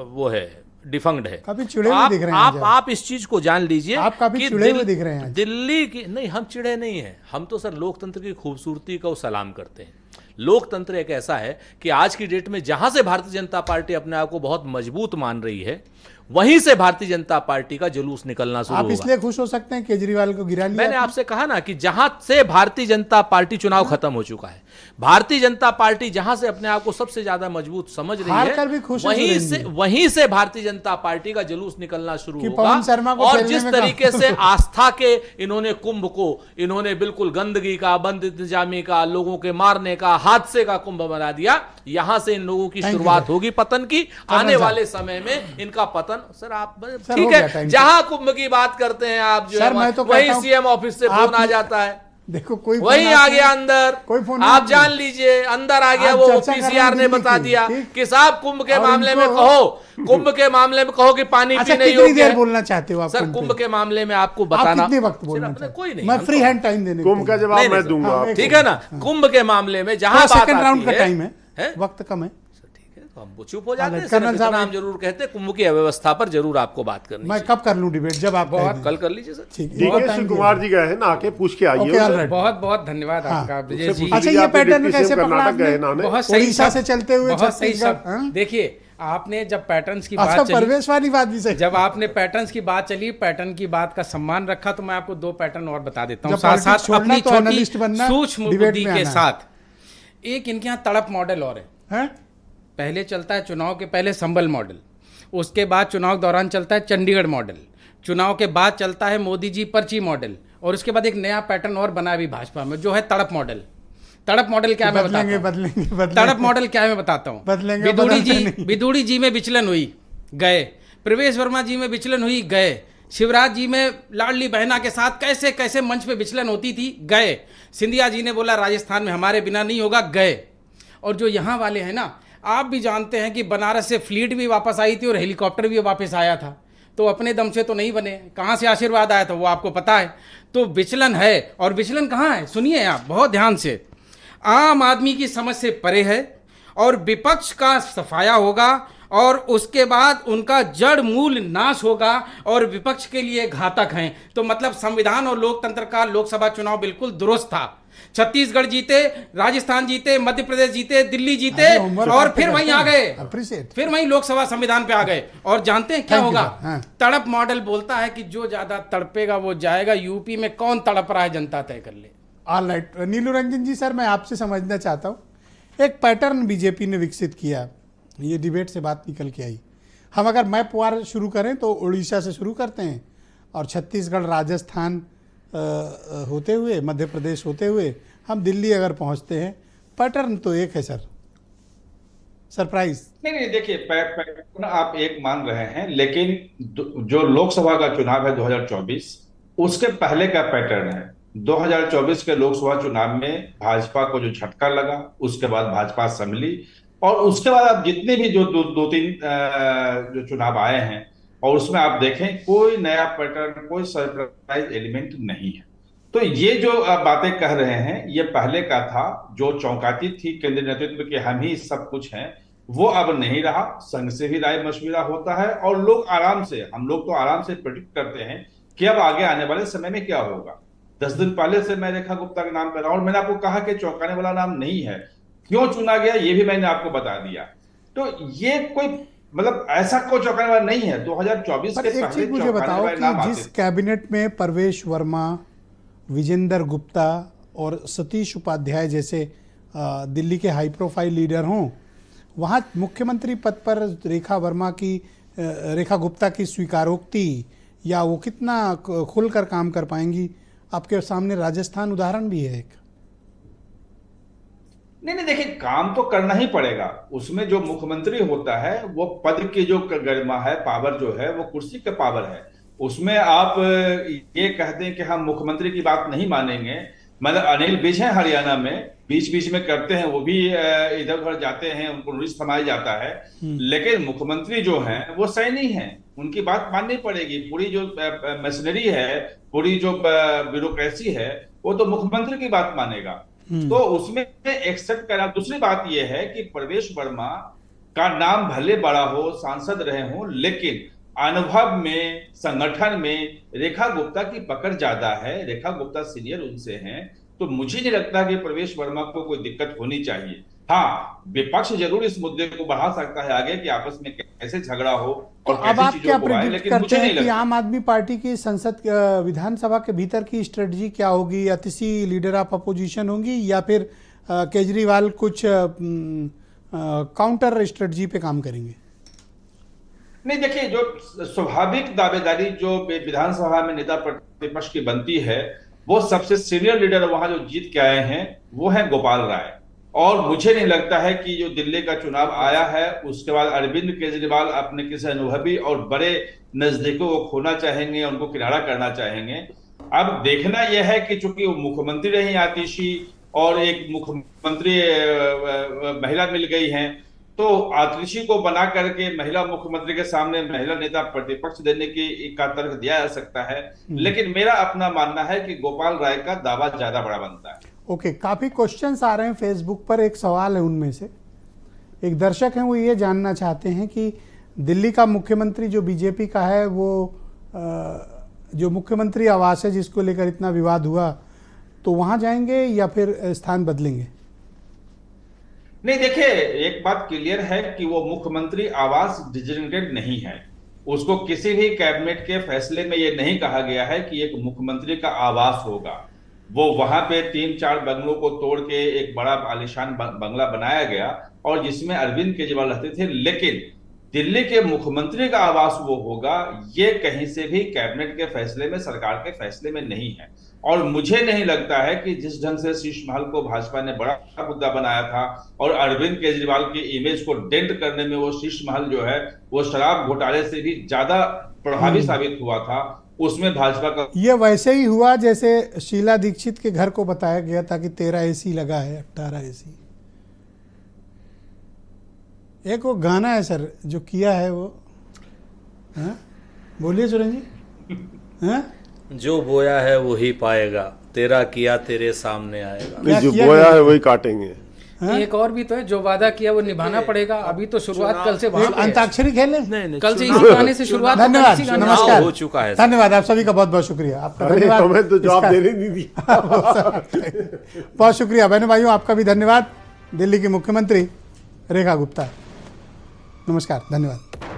वो है, डिफंक्ट है। काफी चिड़े हुए दिख रहे हैं आप इस चीज को जान लीजिए। आप काफी चिड़े हुए दिख रहे हैं। दिल्ली की नहीं, हम चिड़े नहीं हैं। हम तो सर लोकतंत्र की खूबसूरती को सलाम करते हैं। लोकतंत्र एक ऐसा है कि आज की डेट में जहां से भारतीय जनता पार्टी अपने आप को बहुत मजबूत मान रही है, वहीं से भारतीय जनता पार्टी का जुलूस निकलना शुरू आप होगा। इसलिए खुश हो सकते हैं केजरीवाल को गिरा लिया। मैंने आपसे कहा ना कि जहां से भारतीय जनता पार्टी, चुनाव खत्म हो चुका है, भारतीय जनता पार्टी जहां से अपने आप को सबसे ज्यादा मजबूत समझ रही हार कर भी है, खुश हैं वहीं से भारतीय जनता पार्टी का जुलूस निकलना शुरू कि होगा। पवन शर्मा को और खेलने जिस में तरीके से आस्था के इन्होंने कुंभ को, इन्होंने बिल्कुल गंदगी का, बंद इंतजामी का, लोगों के मारने का, हादसे का कुंभ बना दिया, यहां से इन लोगों की शुरुआत होगी पतन की। आने वाले समय में इनका पतन, सर आप ठीक है, जहां कुंभ की बात करते हैं आप, जो सर, मैं तो वही कहता हूं, सीएम ऑफिस से फोन आ जाता है। देखो कोई वही आ गया अंदर, कोई फोन आप जान लीजिए अंदर आ गया। आप वो चर्चा कर रहे पीसीआर हैं ने दिल्ली बता की, दिया ठीक? कि साहब कुंभ के और मामले में इनको- कहो, कुंभ के मामले में कहो कि पानी अच्छा, पीने कितनी योग्य देर है। बोलना चाहते हो आप? सर कुंभ के मामले में आपको आप बताना, कितने वक्त बोलना सिर्फ अपने चाहते कोई हैं? नहीं, मैं हम फ्री तो- हैंड टाइम देने कुंभ का जवाब मैं दूंगा। हाँ, ठीक है ना। कुंभ के मामले में जहां बात सेकंड राउंड आती का टाइम है, वक्त कम है। ठीक है, तो हम चुप हो जाते हैं। कर्नल सिर्फ साहब, इतना हम जरूर कहते हैं, कुंभ की अव्यवस्था पर जरूर आपको बात करनी मैं चाहिए। कब कर लूं डिबेट? जब आप कह दें। कल कर लीजिए सर। ठीक है, डीके बहुत शिव time कुमार दिया। जी गए हैं ना, आके पूछ के आइए ओके, उनसे। all right। बहुत बहुत धन्यवाद आपका ब्रजेश जी। अच्छा, ये आपने पैटर्न डिप्टी कैसे सीएम पकड़ा कर्नाटक गए आपने? ना उन्हें? बहुत सही उड़ीसा सब- से चलते हुए बहुत सही छत्तीसगढ़, सब। हाँ? देखिए, आपने जब पैटर्न्स की अच्छा, बात चली, परवेश वाली बात भी सही। जब आपने पैटर्न्स की बात चली, पैटर्न की बात का सम्मान रखा, तो मैं आपको 2 पैटर्न और बता देता हूँ जब साथ पॉलिटिक्स साथ छोड़ना अपनी तो छोटी एनालिस्ट बनना, सूक्ष्म डिबेट बुद्धि में के आना। साथ। एक इनके यहाँ तड़प मॉडल और है। हैं? पहले चलता है चुनाव के पहले संभल मॉडल, उसके बाद चुनाव दौरान चलता है चंडीगढ़ मॉडल, चुनाव के बाद चलता है मोदी जी पर्ची मॉडल, और उसके बाद एक नया पैटर्न और बना अभी भाजपा में, जो है तड़प मॉडल। तड़प मॉडल क्या मैं बताता हूं? बदलेंगे। तड़प मॉडल क्या मैं बताता हूँ। बदलेंगे, बदलते नहीं। विदुड़ी जी में विचलन हुई, गए। प्रवेश वर्मा जी में विचलन हुई, गए। शिवराज जी में लाडली बहना के साथ कैसे कैसे मंच पे विचलन होती थी, गए। सिंधिया जी ने बोला राजस्थान में हमारे बिना नहीं होगा, गए। और जो यहाँ वाले हैं ना, आप भी जानते हैं कि बनारस से फ्लीट भी वापस आई थी और हेलीकॉप्टर भी वापस आया था, तो अपने दम से तो नहीं बने, कहाँ से आशीर्वाद आया था वो आपको पता है। तो विचलन है, और विचलन कहाँ है सुनिए आप बहुत ध्यान से। आम आदमी की समझ से परे है, और विपक्ष का सफाया होगा, और उसके बाद उनका जड़ मूल नाश होगा, और विपक्ष के लिए घातक हैं। तो मतलब संविधान और लोकतंत्र का लोकसभा चुनाव बिल्कुल दुरुस्त था। छत्तीसगढ़ जीते, राजस्थान जीते, मध्य प्रदेश जीते, दिल्ली जीते, और फिर वहीं आ गए, फिर वहीं लोकसभा संविधान पे आ गए। और जानते हैं क्या होगा? तड़प मॉडल बोलता है कि जो ज्यादा तड़पेगा वो जाएगा। यूपी में कौन तड़प रहा है, जनता तय कर ले। ऑल राइट, नीलू रंजन जी, सर मैं आपसे समझना चाहता हूँ, एक पैटर्न बीजेपी ने विकसित किया, ये डिबेट से बात निकल के आई। हम अगर मैप वार शुरू करें तो उड़ीसा से शुरू करते हैं, और छत्तीसगढ़, राजस्थान, होते हुए, मध्य प्रदेश होते हुए हम दिल्ली अगर पहुंचते हैं, पैटर्न तो एक है सर, सरप्राइज। नहीं देखिए, पैटर्न आप एक मान रहे हैं, लेकिन जो लोकसभा का चुनाव है 2024, उसके पहले का पैटर्न है। 2024 के लोकसभा चुनाव में भाजपा को जो झटका लगा, उसके बाद भाजपा संभली, और उसके बाद आप जितने भी जो दो तीन जो चुनाव आए हैं, और उसमें आप देखें कोई नया पैटर्न, कोई सरप्राइज एलिमेंट नहीं है। तो ये जो बातें कह रहे हैं, ये पहले का था, जो चौंकाती थी केंद्रीय नेतृत्व के हम ही सब कुछ हैं, वो अब नहीं रहा। संघ से भी राय मशविरा होता है, और लोग आराम से, हम लोग तो आराम से प्रेडिक्ट करते हैं कि अब आगे आने वाले समय में क्या होगा। 10 दिन पहले से मैं रेखा गुप्ता का नाम कर रहा हूं, और मैंने आपको कहा कि चौंकाने वाला नाम नहीं है। क्यों चुना गया ये भी मैंने आपको बता दिया। तो ये कोई मतलब ऐसा कोई चौंकाने वाला नहीं है। 2024 के एक चीज मुझे बताओ कि जिस कैबिनेट में परवेश वर्मा, विजेंद्र गुप्ता और सतीश उपाध्याय जैसे दिल्ली के हाई प्रोफाइल लीडर हों, वहाँ मुख्यमंत्री पद पर रेखा गुप्ता की स्वीकारोक्ति या वो कितना खुलकर काम कर पाएंगी? आपके सामने राजस्थान उदाहरण भी है एक। नहीं देखिए, काम तो करना ही पड़ेगा। उसमें जो मुख्यमंत्री होता है, वो पद की जो गरिमा है, पावर जो है, वो कुर्सी का पावर है। उसमें आप ये कहते हैं कि हम मुख्यमंत्री की बात नहीं मानेंगे। मतलब अनिल विज है हरियाणा में, बीच बीच में करते हैं, वो भी इधर उधर जाते हैं, उनको नोटिस थमाया जाता है, लेकिन मुख्यमंत्री जो हैं वो सैनी हैं, उनकी बात माननी पड़ेगी। पूरी जो मशीनरी है, पूरी जो ब्यूरोक्रेसी है, वो तो मुख्यमंत्री की बात मानेगा। तो उसमें एक्सेप्ट करा। दूसरी बात यह है कि प्रवेश वर्मा का नाम भले बड़ा हो, सांसद रहे हो, लेकिन अनुभव में, संगठन में रेखा गुप्ता की पकड़ ज्यादा है। रेखा गुप्ता सीनियर उनसे हैं, तो मुझे नहीं लगता कि प्रवेश वर्मा को कोई दिक्कत होनी चाहिए। हाँ, विपक्ष जरूर इस मुद्दे को बढ़ा सकता है आगे कि आपस में कैसे झगड़ा हो और अब आप क्या प्रेडिक्ट करते हैं कि लगता। आम आदमी पार्टी की संसद विधानसभा के भीतर की स्ट्रेटजी क्या होगी? या किसी लीडर ऑफ अपोजिशन होंगी, या फिर केजरीवाल कुछ काउंटर स्ट्रेटजी पे काम करेंगे? नहीं देखिए, जो स्वाभाविक दावेदारी जो विधानसभा में नेता प्रतिपक्ष की बनती है, वो सबसे सीनियर लीडर वहां जो जीत के आए हैं वो है गोपाल राय। और मुझे नहीं लगता है कि जो दिल्ली का चुनाव आया है, उसके बाद अरविंद केजरीवाल अपने किसी अनुभवी और बड़े नजदीकों को खोना चाहेंगे, उनको किनारा करना चाहेंगे। अब देखना यह है कि चूंकि वो मुख्यमंत्री रही आतिशी और एक मुख्यमंत्री महिला मिल गई हैं, तो आतिशी को बना करके महिला मुख्यमंत्री के सामने महिला नेता प्रतिपक्ष देने का तर्क दिया जा सकता है, लेकिन मेरा अपना मानना है कि गोपाल राय का दावा ज्यादा बड़ा बनता है। ओके, काफ़ी क्वेश्चंस आ रहे हैं फेसबुक पर। एक सवाल है उनमें से, एक दर्शक हैं, वो ये जानना चाहते हैं कि दिल्ली का मुख्यमंत्री जो बीजेपी का है, वो जो मुख्यमंत्री आवास है जिसको लेकर इतना विवाद हुआ, तो वहाँ जाएंगे या फिर स्थान बदलेंगे? नहीं देखिए, एक बात क्लियर है कि वो मुख्यमंत्री आवास डिजिग्नेटेड नहीं है। उसको किसी भी कैबिनेट के फैसले में ये नहीं कहा गया है कि एक मुख्यमंत्री का आवास होगा। वो वहां पे 3-4 बंगलों को तोड़ के एक बड़ा आलीशान बंगला बनाया गया, और जिसमें अरविंद केजरीवाल रहते थे, लेकिन दिल्ली के मुख्यमंत्री का आवास वो होगा, ये कहीं से भी कैबिनेट के फैसले में, सरकार के फैसले में नहीं है। और मुझे नहीं लगता है कि जिस ढंग से शीश महल को भाजपा ने बड़ा मुद्दा बनाया था और अरविंद केजरीवाल की इमेज को डेंट करने में वो शीश महल जो है वो शराब घोटाले से भी ज्यादा प्रभावी साबित हुआ था, उसमें भाजपा का ये वैसे ही हुआ जैसे शीला दीक्षित के घर को बताया गया था कि 13 एसी लगा है, 18 एसी। एक वो गाना है सर जो किया है वो, बोलिए सुरेंद्र जी। हाँ? जो बोया है वही पाएगा, तेरा किया तेरे सामने आएगा। नहीं, जो बोया है वही काटेंगे। एक और भी तो है, जो वादा किया वो निभाना पड़ेगा। अभी तो शुरुआत कल से वहां अंताक्षरी खेले, कल से इसी गाने से शुरुआत। धन्यवाद, नमस्कार, हो चुका है। धन्यवाद आप सभी का, बहुत बहुत शुक्रिया आपका। धन्यवाद, हमें तो जवाब देने नहीं दी। बहुत शुक्रिया बहनों भाइयों, आपका भी धन्यवाद। दिल्ली की मुख्यमंत्री रेखा गुप्ता, नमस्कार, धन्यवाद।